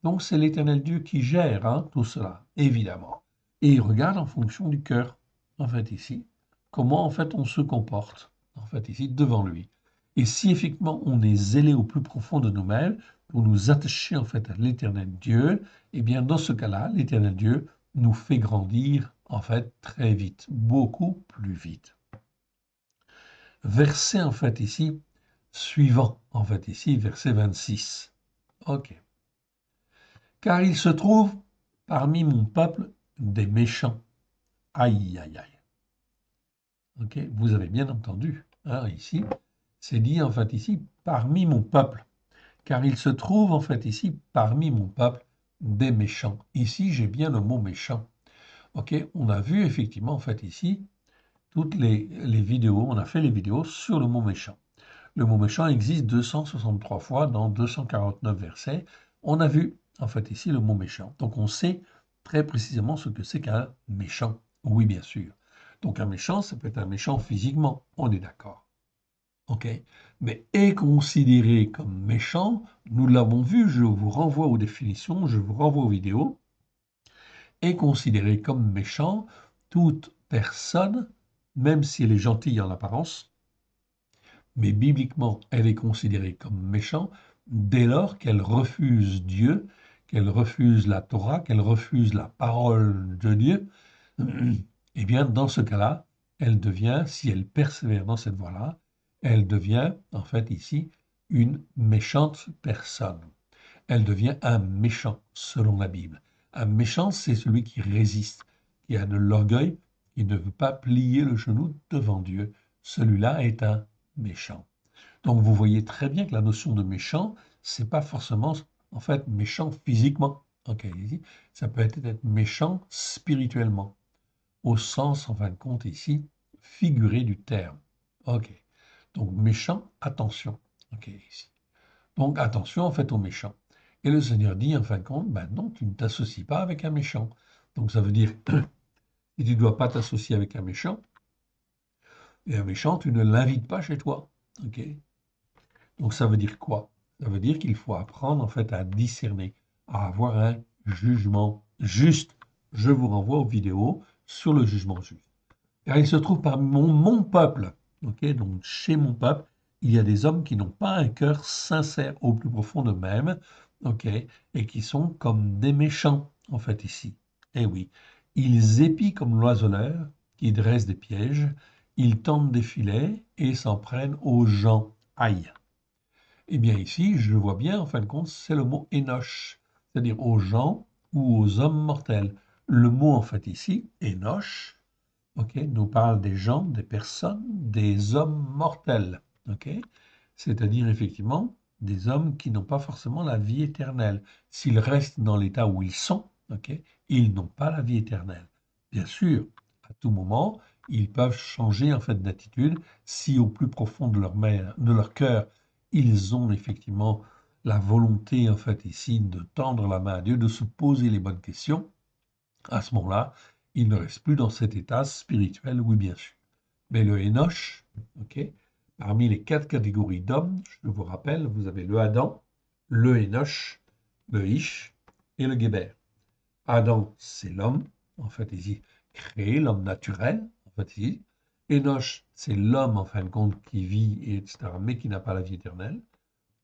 Donc c'est l'Éternel Dieu qui gère tout cela, évidemment. Et il regarde en fonction du cœur, en fait, ici, comment en fait on se comporte, en fait, ici, devant lui. Et si effectivement on est zélé au plus profond de nous-mêmes, pour nous attacher en fait à l'Éternel Dieu, eh bien dans ce cas-là, l'Éternel Dieu nous fait grandir en fait très vite, beaucoup plus vite. Verset en fait ici suivant, en fait ici verset 26. Ok. Car il se trouve parmi mon peuple des méchants. Aïe aïe aïe. Ok. Vous avez bien entendu ici, c'est dit en fait ici parmi mon peuple. Car il se trouve en fait ici parmi mon peuple des méchants. Ici j'ai bien le mot méchant. Ok, on a vu effectivement en fait ici toutes les vidéos, on a fait les vidéos sur le mot méchant. Le mot méchant existe 263 fois dans 249 versets. On a vu en fait ici le mot méchant. Donc on sait très précisément ce que c'est qu'un méchant. Oui, bien sûr. Donc un méchant, ça peut être un méchant physiquement, on est d'accord. Ok, mais est considéré comme méchant, nous l'avons vu, je vous renvoie aux définitions, je vous renvoie aux vidéos, est considéré comme méchant toute personne, même si elle est gentille en apparence, mais bibliquement, elle est considérée comme méchant dès lors qu'elle refuse Dieu, qu'elle refuse la Torah, qu'elle refuse la parole de Dieu. Eh bien, dans ce cas-là, elle devient, si elle persévère dans cette voie-là, elle devient, en fait, ici, une méchante personne. Elle devient un méchant, selon la Bible. Un méchant, c'est celui qui résiste, qui a de l'orgueil, qui ne veut pas plier le genou devant Dieu. Celui-là est un méchant. Donc vous voyez très bien que la notion de méchant, c'est pas forcément en fait méchant physiquement. Ok, ça peut être méchant spirituellement, au sens en fin de compte ici figuré du terme. Ok, donc méchant, attention. Ok, ici. Donc attention en fait aux méchants. Et le Seigneur dit en fin de compte, ben non, tu ne t'associes pas avec un méchant. Donc ça veut dire que si tu ne dois pas t'associer avec un méchant, et un méchant, tu ne l'invites pas chez toi. Ok. Donc ça veut dire quoi? Ça veut dire qu'il faut apprendre en fait à discerner, à avoir un jugement juste. Je vous renvoie aux vidéos sur le jugement juste. Car il se trouve parmi mon peuple, ok, donc chez mon peuple, il y a des hommes qui n'ont pas un cœur sincère au plus profond d'eux-mêmes, ok, et qui sont comme des méchants, en fait, ici. Eh oui, ils épient comme l'oiseleur qui dresse des pièges, ils tendent des filets et s'en prennent aux gens. Aïe. Eh bien ici, je le vois bien, en fin de compte, c'est le mot Enoch, c'est-à-dire aux gens ou aux hommes mortels. Le mot, en fait, ici, Enoch, ok, nous parle des gens, des personnes, des hommes mortels, ok, c'est-à-dire effectivement des hommes qui n'ont pas forcément la vie éternelle. S'ils restent dans l'état où ils sont, ok, ils n'ont pas la vie éternelle. Bien sûr, à tout moment, ils peuvent changer en fait d'attitude si au plus profond de de leur cœur, ils ont effectivement la volonté en fait ici de tendre la main à Dieu, de se poser les bonnes questions. À ce moment-là, il ne reste plus dans cet état spirituel, oui, bien sûr. Mais le Enoch, ok, parmi les 4 catégories d'hommes, je vous rappelle, vous avez le Adam, le Enoch, le Ish et le Géber. Adam, c'est l'homme, en fait, ici, créé, l'homme naturel, en fait, ici. Enoch, c'est l'homme, en fin de compte, qui vit, etc., mais qui n'a pas la vie éternelle.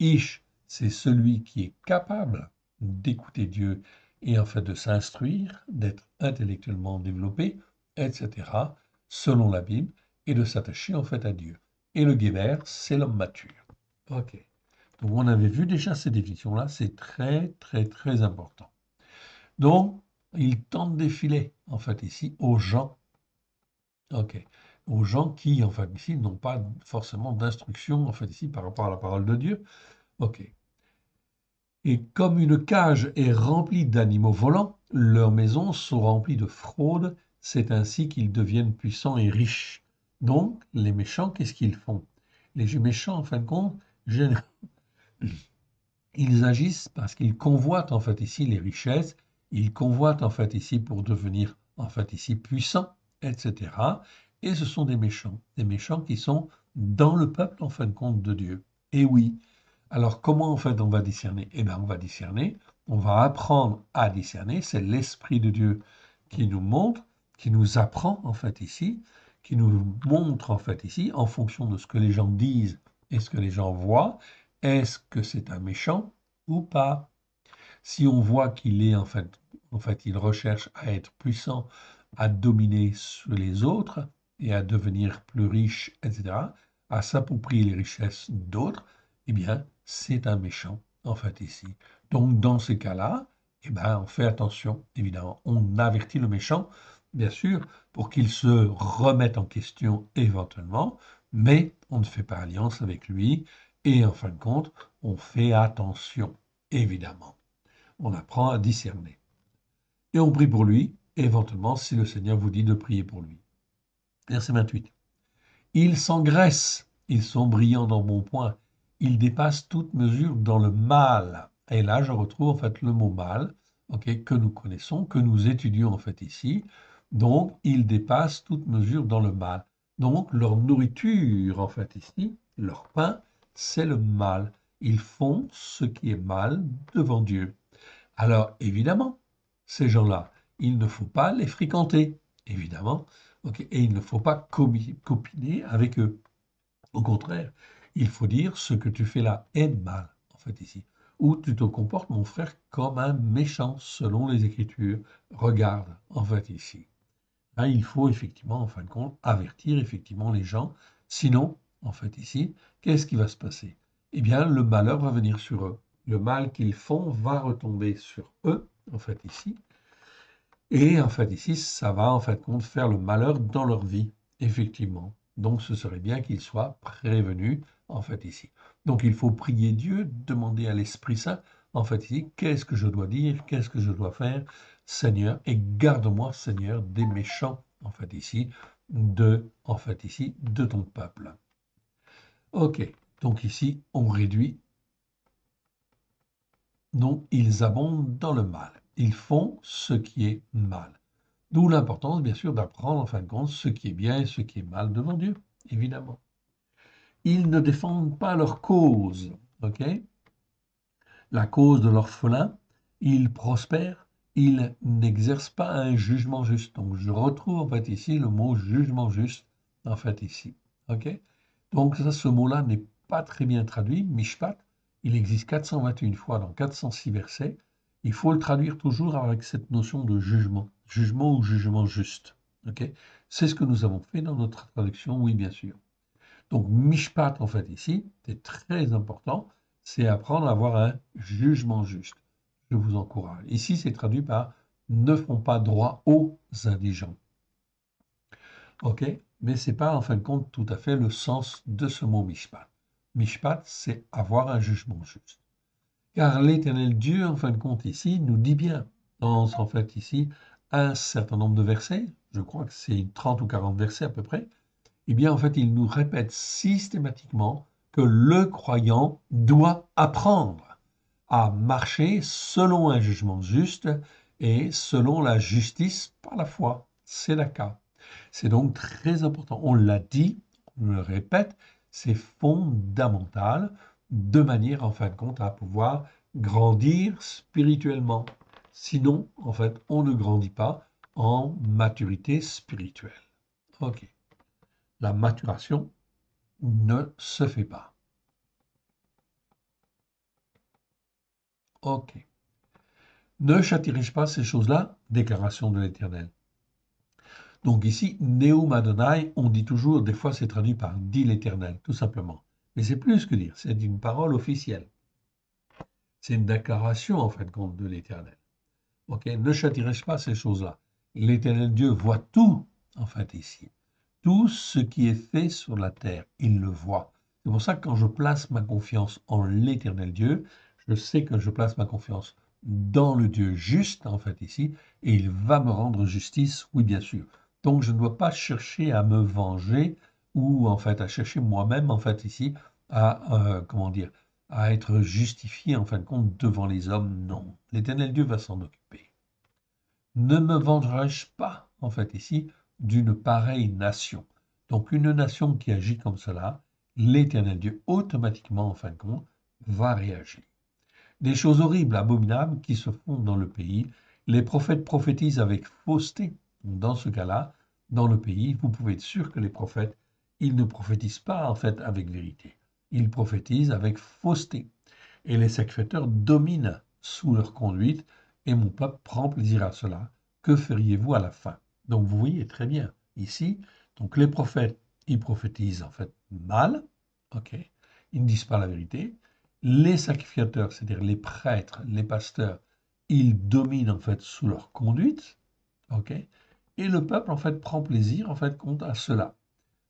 Ish, c'est celui qui est capable d'écouter Dieu et en fait de s'instruire, d'être intellectuellement développé, etc., selon la Bible, et de s'attacher en fait à Dieu. Et le Guéber, c'est l'homme mature. Ok. Donc on avait vu déjà ces définitions-là, c'est très très très important. Donc, il tente des filets, en fait, ici, aux gens, ok, aux gens qui, en fait, ici, n'ont pas forcément d'instruction, en fait, ici, par rapport à la parole de Dieu, ok. Et comme une cage est remplie d'animaux volants, leurs maisons sont remplies de fraudes, c'est ainsi qu'ils deviennent puissants et riches. Donc, les méchants, qu'est-ce qu'ils font? Les méchants, en fin de compte, ils agissent parce qu'ils convoitent, en fait, ici, les richesses, ils convoitent, en fait, ici, pour devenir, en fait, ici, puissants, etc. Et ce sont des méchants qui sont dans le peuple, en fin de compte, de Dieu. Et oui, alors, comment en fait on va discerner? Eh bien, on va discerner, on va apprendre à discerner. C'est l'Esprit de Dieu qui nous montre, qui nous apprend en fait ici, qui nous montre en fait ici, en fonction de ce que les gens disent et ce que les gens voient, est-ce que c'est un méchant ou pas? Si on voit qu'il est en fait, il recherche à être puissant, à dominer sur les autres et à devenir plus riche, etc., à s'approprier les richesses d'autres, eh bien, c'est un méchant, en fait, ici. Donc, dans ces cas-là, eh ben, on fait attention, évidemment. On avertit le méchant, bien sûr, pour qu'il se remette en question éventuellement, mais on ne fait pas alliance avec lui et, en fin de compte, on fait attention, évidemment. On apprend à discerner. Et on prie pour lui, éventuellement, si le Seigneur vous dit de prier pour lui. Verset 28. Ils s'engraissent, ils sont brillants dans bon point, ils dépassent toute mesure dans le mal. Et là, je retrouve en fait le mot mal, ok, que nous connaissons, que nous étudions en fait ici. Donc, ils dépassent toute mesure dans le mal. Donc, leur nourriture, en fait ici, leur pain, c'est le mal. Ils font ce qui est mal devant Dieu. Alors, évidemment, ces gens-là, il ne faut pas les fréquenter, évidemment, ok, et il ne faut pas copiner avec eux. Au contraire, il faut dire ce que tu fais là est mal, en fait, ici. Ou tu te comportes, mon frère, comme un méchant, selon les Écritures. Regarde, en fait, ici. Là, il faut effectivement, en fin de compte, avertir effectivement les gens. Sinon, en fait, ici, qu'est-ce qui va se passer? Eh bien, le malheur va venir sur eux. Le mal qu'ils font va retomber sur eux, en fait, ici. Et en fait, ici, ça va, en fait, compte faire le malheur dans leur vie, effectivement. Donc, ce serait bien qu'ils soient prévenus, en fait, ici. Donc, il faut prier Dieu, demander à l'Esprit Saint, en fait, ici, qu'est-ce que je dois dire, qu'est-ce que je dois faire, Seigneur, et garde-moi, Seigneur, des méchants, en fait, ici, de ton peuple. Ok, donc ici, on réduit. Non, ils abondent dans le mal. Ils font ce qui est mal. D'où l'importance, bien sûr, d'apprendre en fin de compte ce qui est bien et ce qui est mal devant Dieu, évidemment. Ils ne défendent pas leur cause, ok? La cause de l'orphelin, ils prospèrent, ils n'exercent pas un jugement juste. Donc, je retrouve en fait ici le mot jugement juste, en fait ici, ok? Donc, ça, ce mot-là n'est pas très bien traduit, mishpat. Il existe 421 fois dans 406 versets. Il faut le traduire toujours avec cette notion de jugement ou jugement juste. Ok? C'est ce que nous avons fait dans notre traduction, oui, bien sûr. Donc, mishpat, en fait, ici, c'est très important, c'est apprendre à avoir un jugement juste. Je vous encourage. Ici, c'est traduit par ne font pas droit aux indigents. Ok, mais c'est pas en fin de compte tout à fait le sens de ce mot mishpat. Mishpat, c'est avoir un jugement juste. Car l'Éternel Dieu, en fin de compte, ici, nous dit bien, dans en fait ici, un certain nombre de versets, je crois que c'est 30 ou 40 versets à peu près, eh bien, en fait, il nous répète systématiquement que le croyant doit apprendre à marcher selon un jugement juste et selon la justice par la foi. C'est le cas. C'est donc très important. On l'a dit, on le répète, c'est fondamental de manière, en fin de compte, à pouvoir grandir spirituellement. Sinon, en fait, on ne grandit pas en maturité spirituelle. OK. La maturation ne se fait pas. OK. Ne châtirai-je pas ces choses-là? Déclaration de l'Éternel. Donc ici, Neum Adonai, on dit toujours, des fois c'est traduit par dit l'Éternel, tout simplement. Mais c'est plus que dire, c'est une parole officielle. C'est une déclaration, en fin de compte, de l'Éternel. Ok, ne châtirai-je pas ces choses-là? L'Éternel Dieu voit tout, en fait, ici. Tout ce qui est fait sur la terre, il le voit. C'est pour ça que quand je place ma confiance en l'Éternel Dieu, je sais que je place ma confiance dans le Dieu juste, en fait, ici, et il va me rendre justice, oui, bien sûr. Donc, je ne dois pas chercher à me venger ou, en fait, à chercher moi-même, en fait, ici, à, comment dire, à être justifié, en fin de compte, devant les hommes. Non, l'Éternel Dieu va s'en occuper. Ne me vengerai-je pas, en fait, ici, d'une pareille nation? Donc, une nation qui agit comme cela, l'Éternel Dieu, automatiquement, en fin de compte, va réagir. Des choses horribles, abominables qui se font dans le pays. Les prophètes prophétisent avec fausseté. Dans ce cas-là, dans le pays, vous pouvez être sûr que les prophètes, ils ne prophétisent pas, en fait, avec vérité. Ils prophétisent avec fausseté. Et les sacrificateurs dominent sous leur conduite, et mon peuple prend plaisir à cela. Que feriez-vous à la fin? Donc vous voyez très bien ici, donc les prophètes, ils prophétisent en fait mal, ok, ils ne disent pas la vérité. Les sacrificateurs, c'est-à-dire les prêtres, les pasteurs, ils dominent en fait sous leur conduite, ok, et le peuple en fait prend plaisir en fait compte à cela.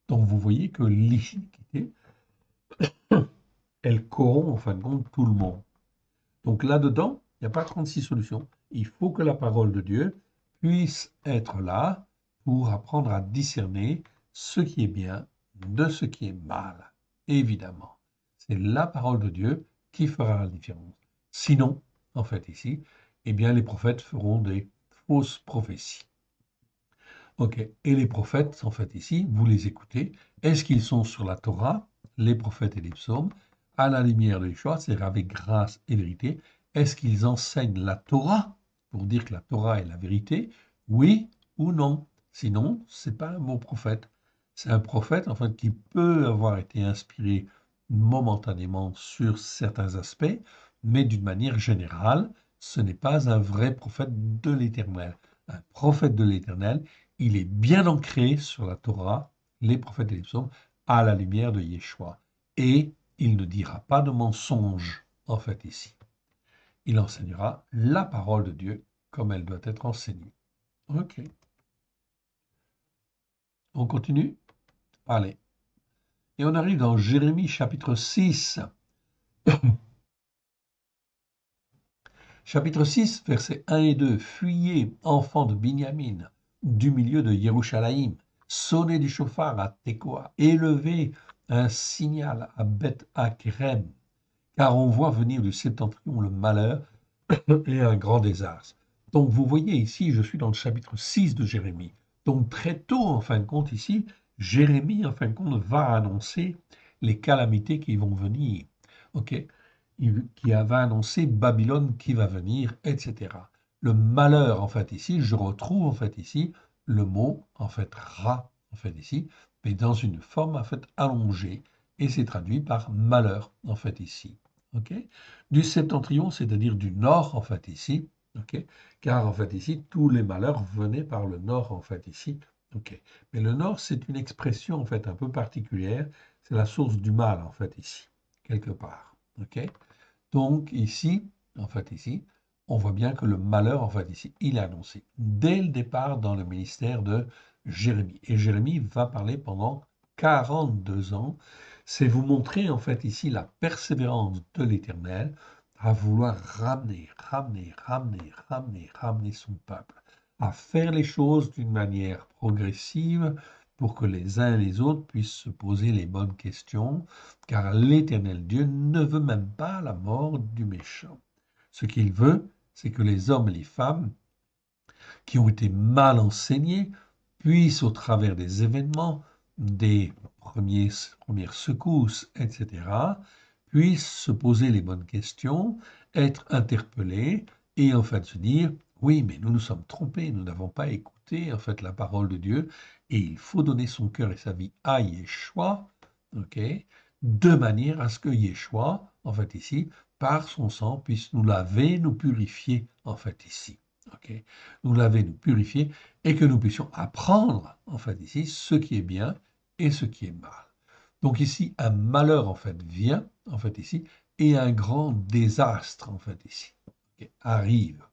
Donc vous voyez que l'iniquité, elle corrompt en fin de compte tout le monde. Donc là-dedans, il n'y a pas 36 solutions. Il faut que la parole de Dieu puisse être là pour apprendre à discerner ce qui est bien de ce qui est mal. Évidemment, c'est la parole de Dieu qui fera la différence. Sinon, en fait ici, eh bien les prophètes feront des fausses prophéties. Ok, et les prophètes, en fait ici, vous les écoutez. Est-ce qu'ils sont sur la Torah, les prophètes et les psaumes, à la lumière de Yeshua, c'est-à-dire avec grâce et vérité? Est-ce qu'ils enseignent la Torah pour dire que la Torah est la vérité? Oui ou non? Sinon, c'est pas un bon prophète. C'est un prophète, en fait, qui peut avoir été inspiré momentanément sur certains aspects, mais d'une manière générale, ce n'est pas un vrai prophète de l'Éternel. Un prophète de l'Éternel, il est bien ancré sur la Torah, les prophètes et les psaumes, à la lumière de Yeshua. Et il ne dira pas de mensonge, en fait, ici. Il enseignera la parole de Dieu comme elle doit être enseignée. Ok. On continue? Allez. Et on arrive dans Jérémie chapitre 6. Chapitre 6, versets 1 et 2. Fuyez, enfants de Binyamin, du milieu de Yerushalayim. Sonnez du chauffard à Tekoa. Élevez un signal à Beth Akerem. Car on voit venir du septentrion le malheur et un grand désastre. Donc vous voyez ici, je suis dans le chapitre 6 de Jérémie. Donc très tôt, en fin de compte, ici, Jérémie, en fin de compte, va annoncer les calamités qui vont venir. Ok, qui va annoncer Babylone qui va venir, etc. Le malheur, en fait, ici, je retrouve, en fait, ici, le mot, en fait, ra, en fait, ici, mais dans une forme, en fait, allongée, et c'est traduit par malheur, en fait, ici. Ok, du septentrion, c'est-à-dire du nord, en fait, ici, ok, car, en fait, ici, tous les malheurs venaient par le nord, en fait, ici, ok. Mais le nord, c'est une expression, en fait, un peu particulière, c'est la source du mal, en fait, ici, quelque part, ok. Donc ici, en fait ici, on voit bien que le malheur, en fait ici, il est annoncé dès le départ dans le ministère de Jérémie. Et Jérémie va parler pendant 42 ans. C'est vous montrer en fait ici la persévérance de l'Éternel à vouloir ramener son peuple, à faire les choses d'une manière progressive pour que les uns et les autres puissent se poser les bonnes questions, car l'Éternel Dieu ne veut même pas la mort du méchant. Ce qu'il veut, c'est que les hommes et les femmes qui ont été mal enseignés puissent, au travers des événements, des premières secousses, etc., puissent se poser les bonnes questions, être interpellés et en fait se dire, oui, mais nous nous sommes trompés, nous n'avons pas écouté en fait la parole de Dieu et il faut donner son cœur et sa vie à Yeshua, ok, de manière à ce que Yeshua, en fait ici, par son sang, puisse nous laver, nous purifier, en fait ici. Okay, nous laver, nous purifier, et que nous puissions apprendre, en fait, ici, ce qui est bien et ce qui est mal. Donc ici, un malheur, en fait, vient, en fait, ici, et un grand désastre, en fait, ici, okay, arrive.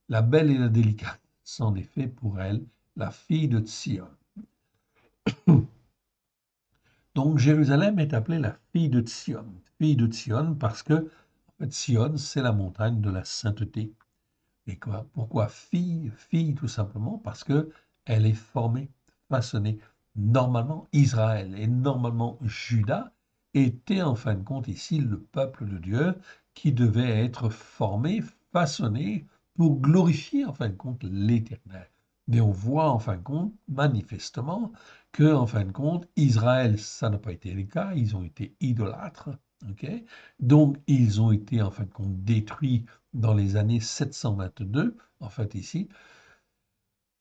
La belle et la délicate, c'en est fait pour elle, la fille de Sion. Donc Jérusalem est appelée la fille de Sion parce que, en fait, Sion, c'est la montagne de la sainteté. Et quoi, pourquoi fille? Fille, tout simplement parce que elle est formée, façonnée. Normalement, Israël et normalement Juda étaient en fin de compte ici le peuple de Dieu qui devait être formé, façonné pour glorifier en fin de compte l'Éternel. Mais on voit en fin de compte, manifestement, que en fin de compte, Israël, ça n'a pas été le cas, ils ont été idolâtres. Okay, donc, ils ont été en fin de compte détruits dans les années 722, en fait ici,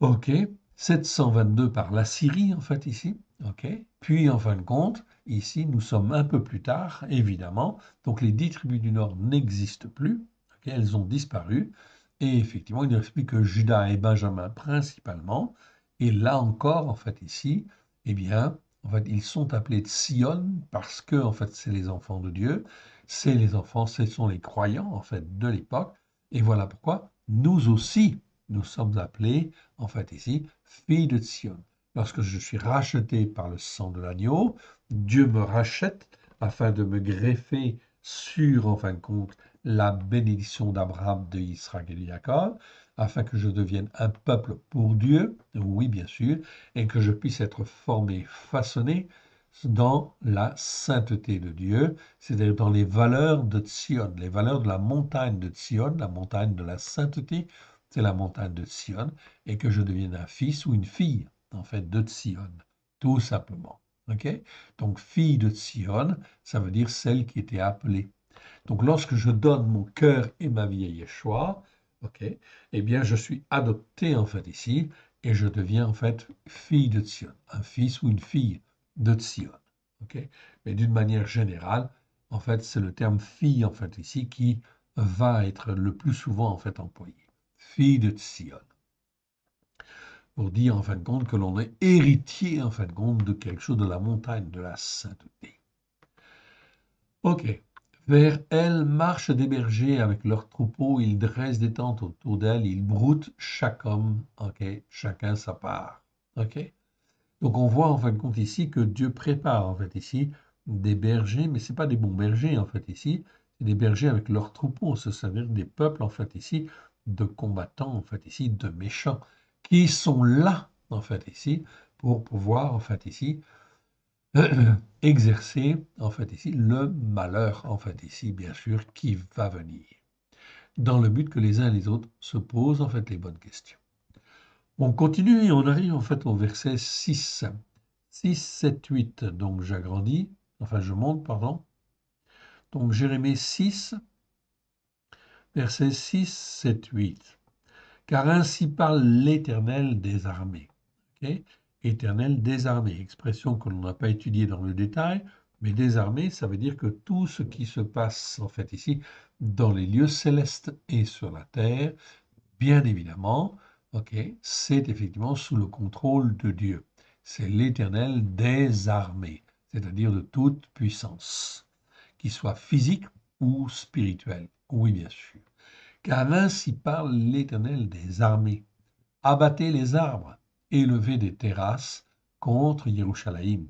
ok, 722 par la Syrie, en fait ici, ok, puis en fin de compte, ici, nous sommes un peu plus tard, évidemment, donc les 10 tribus du Nord n'existent plus, ok, elles ont disparu, et effectivement, il ne reste plus que Judas et Benjamin principalement, et là encore, en fait ici, eh bien, en fait, ils sont appelés Sion parce que, en fait, c'est les enfants de Dieu, c'est les enfants, ce sont les croyants, en fait, de l'époque, et voilà pourquoi nous aussi, nous sommes appelés, en fait ici, fille de Sion. Lorsque je suis racheté par le sang de l'agneau, Dieu me rachète afin de me greffer sur, en fin de compte, la bénédiction d'Abraham, de Israël et de Jacob, afin que je devienne un peuple pour Dieu, oui bien sûr, et que je puisse être formé, façonné dans la sainteté de Dieu, c'est-à-dire dans les valeurs de Sion, les valeurs de la montagne de Sion, la montagne de la sainteté, c'est la montagne de Sion, et que je devienne un fils ou une fille, en fait, de Sion, tout simplement. Ok? Donc, fille de Sion, ça veut dire celle qui était appelée. Donc, lorsque je donne mon cœur et ma vie à Yeshua, ok, eh bien, je suis adopté, en fait, ici, et je deviens, en fait, fille de Sion, un fils ou une fille de Sion. Ok? Mais d'une manière générale, en fait, c'est le terme fille, en fait, ici, qui va être le plus souvent, en fait, employé. Fille de Sion. Pour dire, en fin de compte, que l'on est héritier, en fin de compte, de quelque chose de la montagne de la sainteté. Ok. Vers elle marchent des bergers avec leurs troupeaux, ils dressent des tentes autour d'elle, ils broutent chaque homme, ok, chacun sa part. Ok. Donc on voit en fin de compte ici que Dieu prépare en fait ici des bergers, mais c'est pas des bons bergers en fait ici, c'est des bergers avec leurs troupeaux, ça veut dire des peuples en fait ici de combattants en fait ici, de méchants, qui sont là en fait ici pour pouvoir en fait ici exercer en fait ici le malheur en fait ici bien sûr qui va venir, dans le but que les uns et les autres se posent en fait les bonnes questions. On continue et on arrive en fait au verset 6. 6, 7, 8. Donc j'agrandis, enfin je monte, pardon. Donc Jérémie 6, verset 6, 7, 8. Car ainsi parle l'Éternel des armées. Okay, Éternel des armées, expression que l'on n'a pas étudiée dans le détail, mais des armées, ça veut dire que tout ce qui se passe en fait ici dans les lieux célestes et sur la terre, bien évidemment, ok, c'est effectivement sous le contrôle de Dieu. C'est l'Éternel des armées, c'est-à-dire de toute puissance, qu'il soit physique ou spirituelle. Oui, bien sûr. Car ainsi parle l'Éternel des armées. Abattez les arbres, élever des terrasses contre Yerushalayim.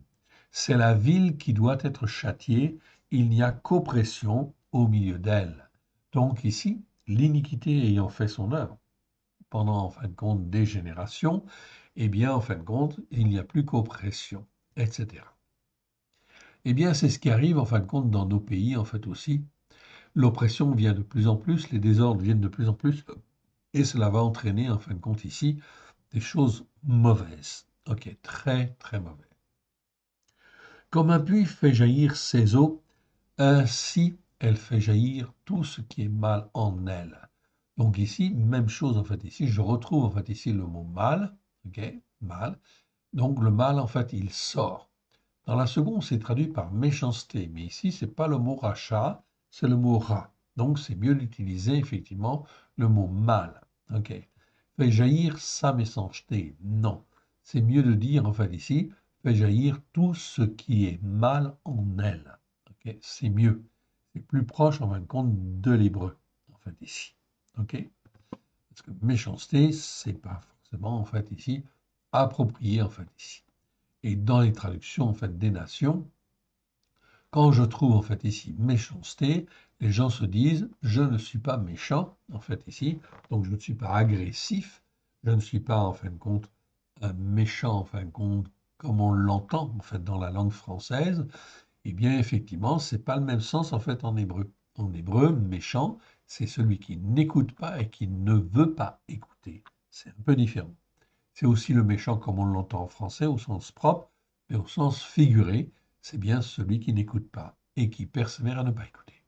C'est la ville qui doit être châtiée, il n'y a qu'oppression au milieu d'elle. Donc ici, l'iniquité ayant fait son œuvre pendant, en fin de compte, des générations, eh bien, en fin de compte, il n'y a plus qu'oppression, etc. Eh bien, c'est ce qui arrive, en fin de compte, dans nos pays, en fait, aussi. L'oppression vient de plus en plus, les désordres viennent de plus en plus, et cela va entraîner, en fin de compte, ici, des choses mauvaises. Ok, très, très mauvaises. Comme un puits fait jaillir ses eaux, ainsi elle fait jaillir tout ce qui est mal en elle. Donc ici, même chose, en fait, ici, je retrouve, en fait, ici, le mot mal, ok, mal. Donc le mal, en fait, il sort. Dans la seconde, c'est traduit par méchanceté, mais ici, c'est pas le mot rachat, c'est le mot rat. Donc, c'est mieux d'utiliser effectivement le mot mal. Ok. Fait jaillir sa méchanceté. Non. C'est mieux de dire, en fait, ici, fait jaillir tout ce qui est mal en elle. Ok. C'est mieux. C'est plus proche, en fin de compte, de l'hébreu, en fait, ici. Ok. Parce que méchanceté, c'est pas forcément, en fait, ici, approprié, en fait, ici. Et dans les traductions en fait des nations, quand je trouve en fait ici méchanceté, les gens se disent je ne suis pas méchant en fait ici, donc je ne suis pas agressif, je ne suis pas en fin de compte un méchant en fin de compte comme on l'entend en fait dans la langue française. Eh bien effectivement c'est pas le même sens en fait en hébreu. En hébreu, méchant, c'est celui qui n'écoute pas et qui ne veut pas écouter. C'est un peu différent. C'est aussi le méchant comme on l'entend en français au sens propre, mais au sens figuré, c'est bien celui qui n'écoute pas et qui persévère à ne pas écouter.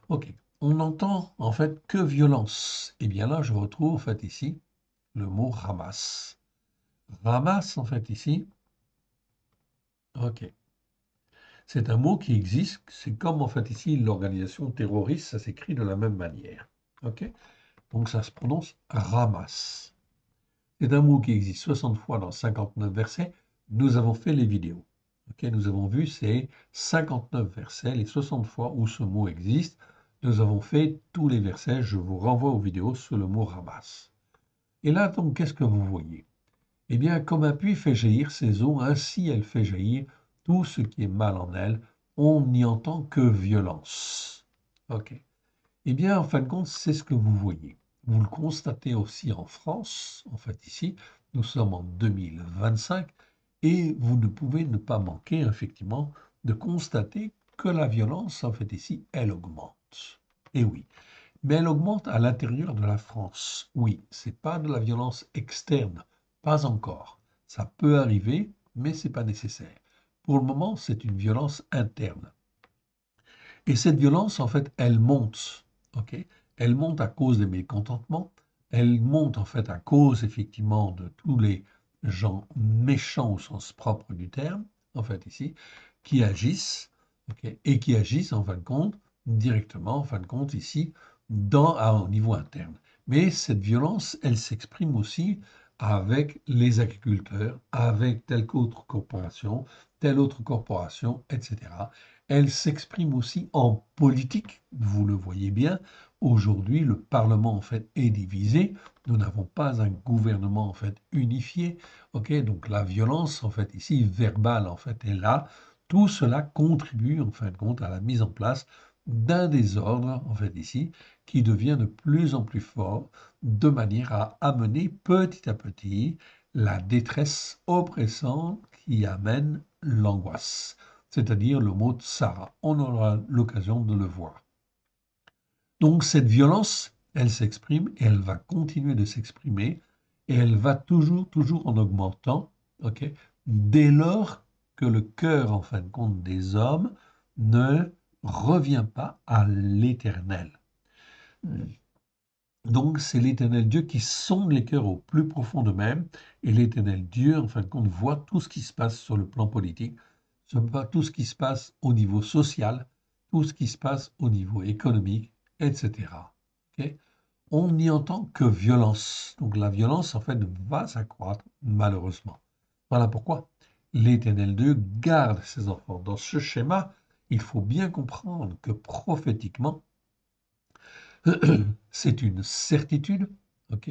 Ok, on entend en fait que violence. Et bien là, je retrouve en fait ici le mot ramasse. Ramasse en fait ici, ok, c'est un mot qui existe, c'est comme en fait ici l'organisation terroriste, ça s'écrit de la même manière. Ok, donc ça se prononce ramasse. C'est un mot qui existe 60 fois dans 59 versets. Nous avons fait les vidéos. Okay, nous avons vu ces 59 versets, les 60 fois où ce mot existe. Nous avons fait tous les versets. Je vous renvoie aux vidéos sur le mot ramasse. Et là, donc, qu'est-ce que vous voyez? Eh bien, comme un puits fait jaillir ses eaux, ainsi elle fait jaillir tout ce qui est mal en elle. On n'y entend que violence. Ok. Eh bien, en fin de compte, c'est ce que vous voyez. Vous le constatez aussi en France, en fait ici, nous sommes en 2025, et vous ne pouvez ne pas manquer, effectivement, de constater que la violence, en fait ici, elle augmente. Et oui, mais elle augmente à l'intérieur de la France. Oui, c'est pas de la violence externe, pas encore. Ça peut arriver, mais c'est pas nécessaire. Pour le moment, c'est une violence interne. Et cette violence, en fait, elle monte. Ok, elle monte à cause des mécontentements. Elle monte, en fait, à cause, effectivement, de tous les gens méchants au sens propre du terme, en fait, ici, qui agissent, ok, et qui agissent, en fin de compte, directement, en fin de compte, ici, au niveau interne. Mais cette violence, elle s'exprime aussi avec les agriculteurs, avec telle autre corporation, etc. Elle s'exprime aussi en politique, vous le voyez bien. Aujourd'hui, le Parlement en fait est divisé. Nous n'avons pas un gouvernement en fait unifié. Ok, donc la violence en fait ici verbale en fait est là. Tout cela contribue en fin de compte à la mise en place d'un désordre en fait ici qui devient de plus en plus fort de manière à amener petit à petit la détresse oppressante qui amène l'angoisse, c'est-à-dire le mot tsara. On aura l'occasion de le voir. Donc cette violence, elle s'exprime et elle va continuer de s'exprimer et elle va toujours en augmentant, ok, dès lors que le cœur, en fin de compte, des hommes ne revient pas à l'Éternel. Donc, c'est l'Éternel Dieu qui sonde les cœurs au plus profond d'eux-mêmes. Et l'Éternel Dieu, en fin de compte, voit tout ce qui se passe sur le plan politique, tout ce qui se passe au niveau social, tout ce qui se passe au niveau économique, etc. Ok. On n'y entend que violence. Donc, la violence, en fait, va s'accroître, malheureusement. Voilà pourquoi l'Éternel Dieu garde ses enfants. Dans ce schéma, il faut bien comprendre que prophétiquement, c'est une certitude, ok?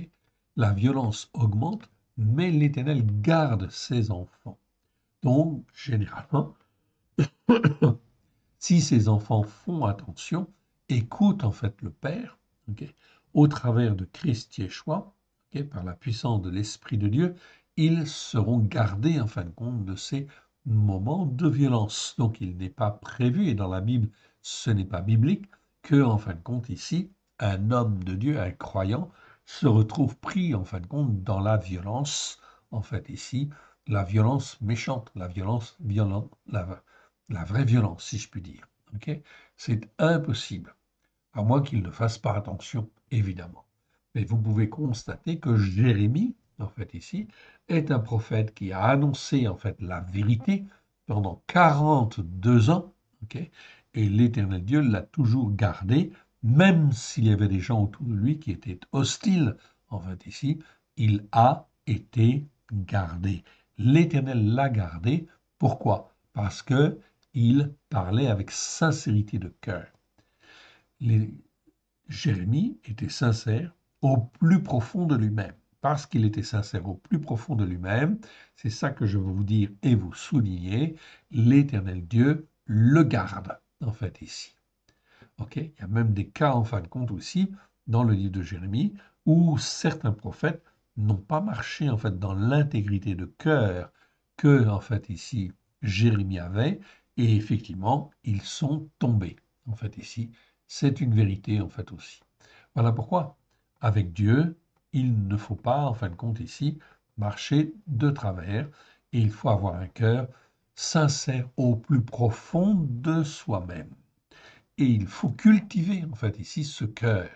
La violence augmente, mais l'Éternel garde ses enfants. Donc, généralement, si ces enfants font attention, écoutent en fait le Père, ok, au travers de Christ Yeshua, ok, par la puissance de l'Esprit de Dieu, ils seront gardés en fin de compte de ces moments de violence. Donc il n'est pas prévu, et dans la Bible, ce n'est pas biblique, que en fin de compte ici, un homme de Dieu, un croyant, se retrouve pris en fin de compte dans la violence, en fait ici, la violence méchante, la violence violente, la vraie violence, si je puis dire. Ok, c'est impossible, à moins qu'il ne fasse pas attention, évidemment. Mais vous pouvez constater que Jérémie, en fait ici, est un prophète qui a annoncé en fait la vérité pendant 42 ans, ok, et l'Éternel Dieu l'a toujours gardé, même s'il y avait des gens autour de lui qui étaient hostiles, en fait ici, il a été gardé. L'Éternel l'a gardé. Pourquoi? Parce que il parlait avec sincérité de cœur. Les- Jérémie était sincère au plus profond de lui-même. Parce qu'il était sincère au plus profond de lui-même, c'est ça que je veux vous dire et vous souligner, l'Éternel Dieu le garde, en fait, ici. Ok, il y a même des cas, en fin de compte, aussi, dans le livre de Jérémie, où certains prophètes n'ont pas marché, en fait, dans l'intégrité de cœur que, en fait, ici, Jérémie avait, et effectivement, ils sont tombés. En fait, ici, c'est une vérité, en fait, aussi. Voilà pourquoi, avec Dieu, il ne faut pas, en fin de compte, ici, marcher de travers, et il faut avoir un cœur sincère au plus profond de soi-même. Et il faut cultiver, en fait, ici, ce cœur.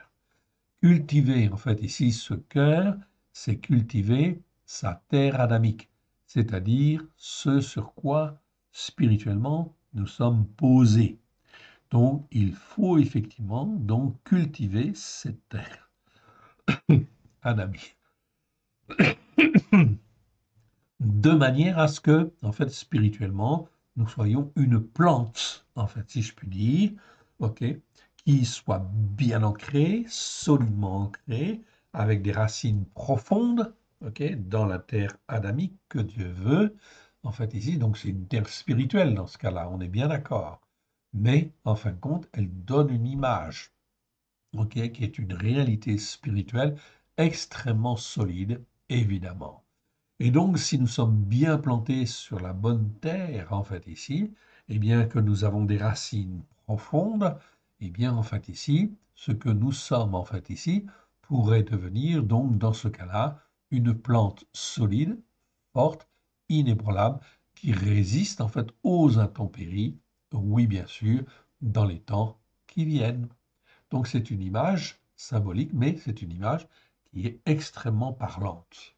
Cultiver, en fait, ici, ce cœur, c'est cultiver sa terre adamique, c'est-à-dire ce sur quoi, spirituellement, nous sommes posés. Donc, il faut effectivement donc cultiver cette terre adamique de manière à ce que, en fait, spirituellement, nous soyons une plante, en fait, si je puis dire, ok, qui soit bien ancrée, solidement ancrée, avec des racines profondes, ok, dans la terre adamique que Dieu veut. En fait, ici, donc, c'est une terre spirituelle dans ce cas-là, on est bien d'accord. Mais, en fin de compte, elle donne une image, ok, qui est une réalité spirituelle extrêmement solide, évidemment. Et donc, si nous sommes bien plantés sur la bonne terre, en fait, ici, et bien que nous avons des racines profondes, et bien, en fait, ici, ce que nous sommes, en fait, ici, pourrait devenir, donc, dans ce cas-là, une plante solide, forte, inébranlable, qui résiste, en fait, aux intempéries, oui, bien sûr, dans les temps qui viennent. Donc, c'est une image symbolique, mais c'est une image qui est extrêmement parlante.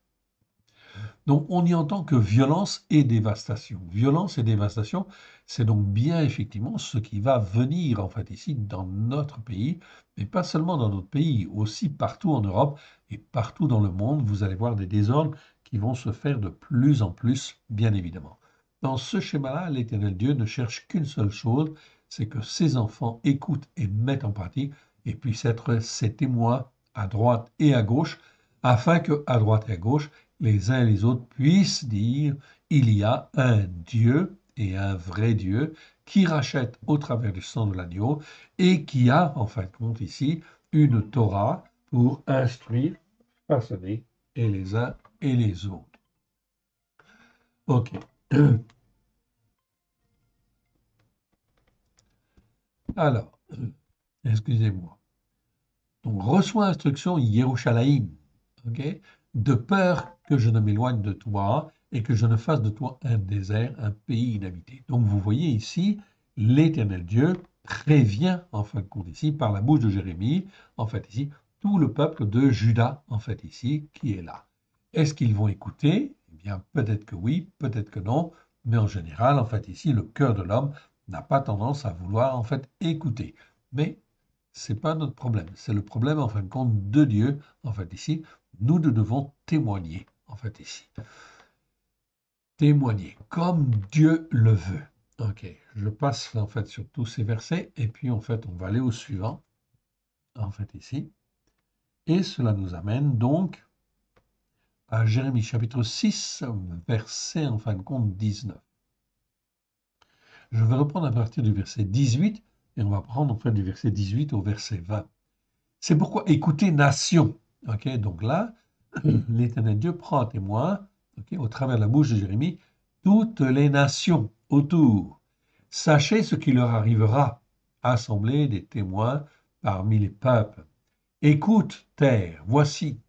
Donc, on y entend que violence et dévastation. Violence et dévastation, c'est donc bien effectivement ce qui va venir en fait ici dans notre pays, mais pas seulement dans notre pays, aussi partout en Europe et partout dans le monde, vous allez voir des désordres qui vont se faire de plus en plus, bien évidemment. Dans ce schéma-là, l'Éternel Dieu ne cherche qu'une seule chose, c'est que ses enfants écoutent et mettent en pratique et puissent être ses témoins à droite et à gauche, afin que à droite et à gauche, les uns et les autres puissent dire il y a un Dieu et un vrai Dieu qui rachète au travers du sang de l'agneau et qui a, en fin de compte ici, une Torah pour instruire, façonner et les uns et les autres. Ok. Alors, excusez-moi. Donc, reçois instruction Yerushalayim, ok, de peur que je ne m'éloigne de toi et que je ne fasse de toi un désert, un pays inhabité. Donc, vous voyez ici, l'Éternel Dieu prévient, en fin de compte ici, par la bouche de Jérémie, en fait ici, tout le peuple de Juda, en fait ici, qui est là. Est-ce qu'ils vont écouter? Eh bien, peut-être que oui, peut-être que non, mais en général, en fait ici, le cœur de l'homme n'a pas tendance à vouloir, en fait, écouter. Mais c'est pas notre problème. C'est le problème, en fin de compte, de Dieu, en fait, ici. Nous devons témoigner, en fait, ici. Témoigner comme Dieu le veut. Ok, je passe, en fait, sur tous ces versets, et puis, en fait, on va aller au suivant, en fait, ici. Et cela nous amène donc à Jérémie chapitre 6, verset en fin de compte 19. Je vais reprendre à partir du verset 18 et on va prendre en fait du verset 18 au verset 20. C'est pourquoi écoutez nation. Ok, donc là, l'Éternel Dieu prend à témoin, ok, au travers de la bouche de Jérémie, toutes les nations autour. Sachez ce qui leur arrivera. Assemblée des témoins parmi les peuples. Écoute, terre, voici,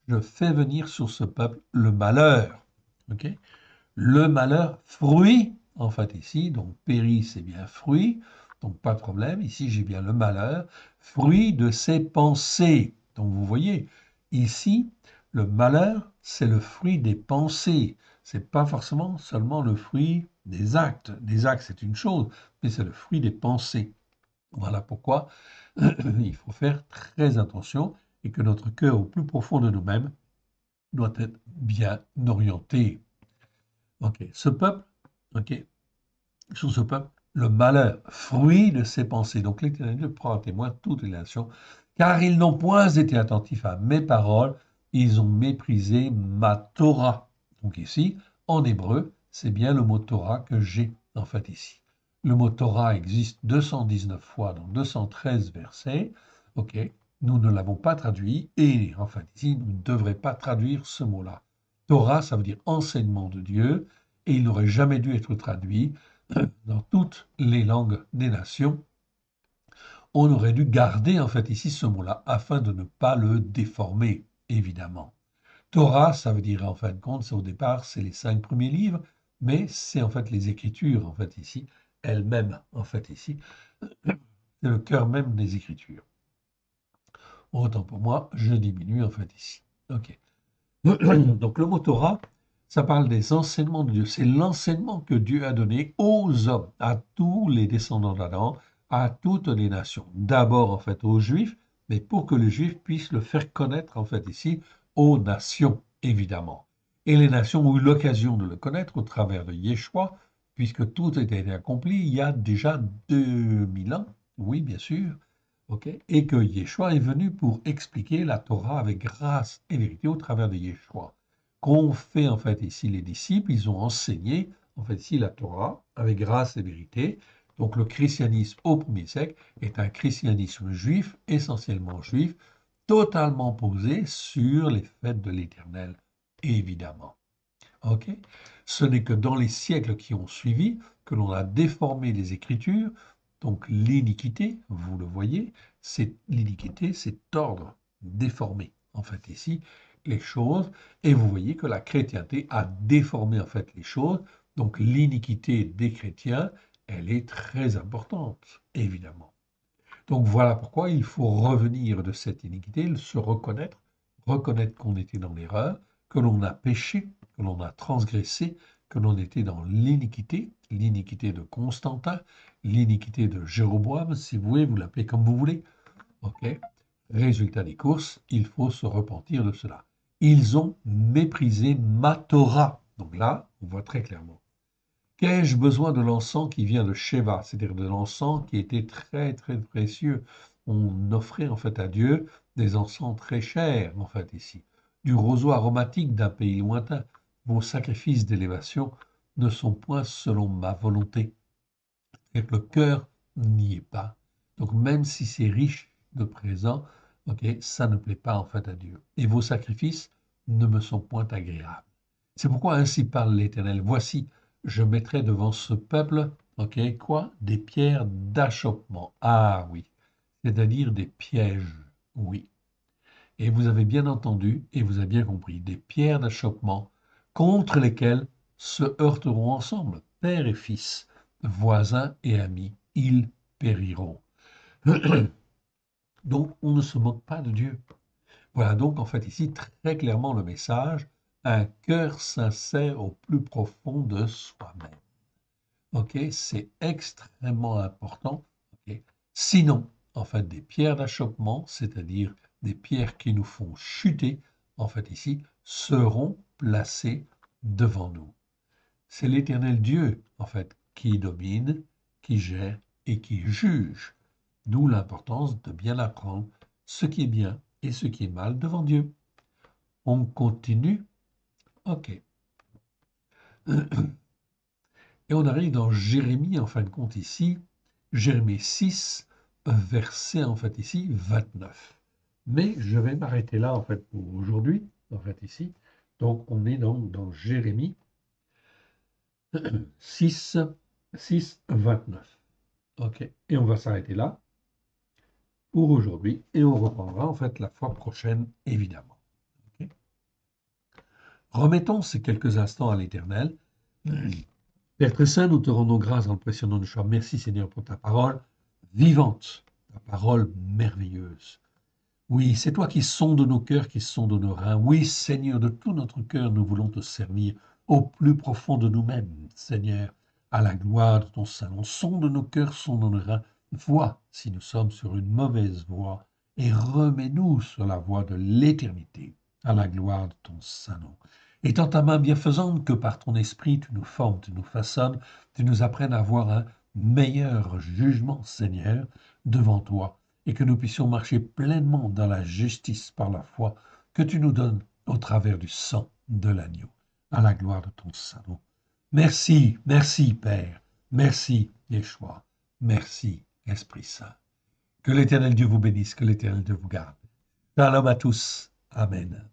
je fais venir sur ce peuple le malheur. Ok, le malheur, fruit, en fait ici, donc péri c'est bien fruit, donc pas de problème, ici j'ai bien le malheur, fruit de ses pensées. Donc vous voyez, ici, le malheur, c'est le fruit des pensées, c'est pas forcément seulement le fruit des actes. Des actes, c'est une chose, mais c'est le fruit des pensées. Voilà pourquoi il faut faire très attention et que notre cœur au plus profond de nous-mêmes doit être bien orienté. Ok, ce peuple, ok, sur ce peuple, le malheur, fruit de ses pensées. Donc l'Éternel Dieu prend à témoin toutes les nations, car ils n'ont point été attentifs à mes paroles, ils ont méprisé ma Torah. Donc ici, en hébreu, c'est bien le mot Torah que j'ai en fait ici. Le mot Torah existe 219 fois dans 213 versets. Ok, nous ne l'avons pas traduit et en fait ici, nous ne devrions pas traduire ce mot-là. Torah, ça veut dire enseignement de Dieu et il n'aurait jamais dû être traduit dans toutes les langues des nations. On aurait dû garder en fait ici ce mot-là afin de ne pas le déformer, évidemment. Torah, ça veut dire en fin de compte, c'est au départ, c'est les 5 premiers livres, mais c'est en fait les Écritures en fait ici, elles-mêmes en fait ici, c'est le cœur même des Écritures. Autant pour moi, je diminue en fait ici. Ok. Donc le mot Torah, ça parle des enseignements de Dieu. C'est l'enseignement que Dieu a donné aux hommes, à tous les descendants d'Adam, à toutes les nations. D'abord en fait aux Juifs, mais pour que les Juifs puissent le faire connaître en fait ici aux nations, évidemment. Et les nations ont eu l'occasion de le connaître au travers de Yeshua, puisque tout a été accompli il y a déjà 2000 ans, oui bien sûr, ok, et que Yeshua est venu pour expliquer la Torah avec grâce et vérité au travers de Yeshua. Qu'ont fait en fait ici les disciples? Ils ont enseigné en fait ici la Torah avec grâce et vérité. Donc le christianisme au premier siècle est un christianisme juif, essentiellement juif, totalement posé sur les fêtes de l'Éternel, évidemment. Ok, ce n'est que dans les siècles qui ont suivi que l'on a déformé les Écritures. Donc l'iniquité, vous le voyez, c'est l'iniquité, c'est tordre, déformer en fait ici les choses. Et vous voyez que la chrétienté a déformé en fait les choses. Donc l'iniquité des chrétiens, elle est très importante, évidemment. Donc voilà pourquoi il faut revenir de cette iniquité, se reconnaître, reconnaître qu'on était dans l'erreur, que l'on a péché, que l'on a transgressé, que l'on était dans l'iniquité, l'iniquité de Constantin, l'iniquité de Jéroboam, si vous voulez, vous l'appelez comme vous voulez. Ok. Résultat des courses, il faut se repentir de cela. Ils ont méprisé ma Torah. Donc là, on voit très clairement. Qu'ai-je besoin de l'encens qui vient de Sheva, c'est-à-dire de l'encens qui était très très précieux. On offrait en fait à Dieu des encens très chers en fait ici, du roseau aromatique d'un pays lointain. Vos sacrifices d'élévation ne sont point selon ma volonté. Et que le cœur n'y est pas. Donc même si c'est riche de présents, ok, ça ne plaît pas en fait à Dieu. Et vos sacrifices ne me sont point agréables. C'est pourquoi ainsi parle l'Éternel. Voici, je mettrai devant ce peuple, ok, quoi? Des pierres d'achoppement. Ah oui, c'est-à-dire des pièges. Oui. Et vous avez bien entendu et vous avez bien compris, des pierres d'achoppement contre lesquelles se heurteront ensemble, père et fils, voisins et amis, ils périront. Donc on ne se moque pas de Dieu. Voilà donc en fait ici très clairement le message, un cœur sincère au plus profond de soi-même. Ok, c'est extrêmement important. Ok. Sinon, en fait, des pierres d'achoppement, c'est-à-dire des pierres qui nous font chuter, en fait ici, seront placées devant nous. C'est l'Éternel Dieu, en fait, qui domine, qui gère et qui juge. D'où l'importance de bien apprendre ce qui est bien et ce qui est mal devant Dieu. On continue OK. Et on arrive dans Jérémie, en fin de compte, ici. Jérémie 6, verset, en fait, ici, 29. Mais je vais m'arrêter là, en fait, pour aujourd'hui, en fait, ici. Donc, on est donc dans Jérémie 6, 6, 29. OK. Et on va s'arrêter là pour aujourd'hui. Et on reprendra, en fait, la fois prochaine, évidemment. OK. Remettons ces quelques instants à l'Éternel. Père très saint, nous te rendons grâce dans le précieux nom de Yeshua. Merci Seigneur pour ta parole vivante, ta parole merveilleuse. Oui, c'est toi qui sondes nos cœurs, qui sondes nos reins. Oui, Seigneur, de tout notre cœur, nous voulons te servir au plus profond de nous-mêmes, Seigneur, à la gloire de ton Saint-Nom. Sonde nos cœurs, sonde nos reins. Vois si nous sommes sur une mauvaise voie et remets-nous sur la voie de l'éternité, à la gloire de ton Saint-Nom. Étant ta main bienfaisante que par ton esprit tu nous formes, tu nous façonnes, tu nous apprennes à avoir un meilleur jugement, Seigneur, devant toi, et que nous puissions marcher pleinement dans la justice par la foi que tu nous donnes au travers du sang de l'agneau, à la gloire de ton Saint-Nom. Merci, merci Père, merci Yeshua, merci Esprit Saint. Que l'Éternel Dieu vous bénisse, que l'Éternel Dieu vous garde. Shalom à tous. Amen.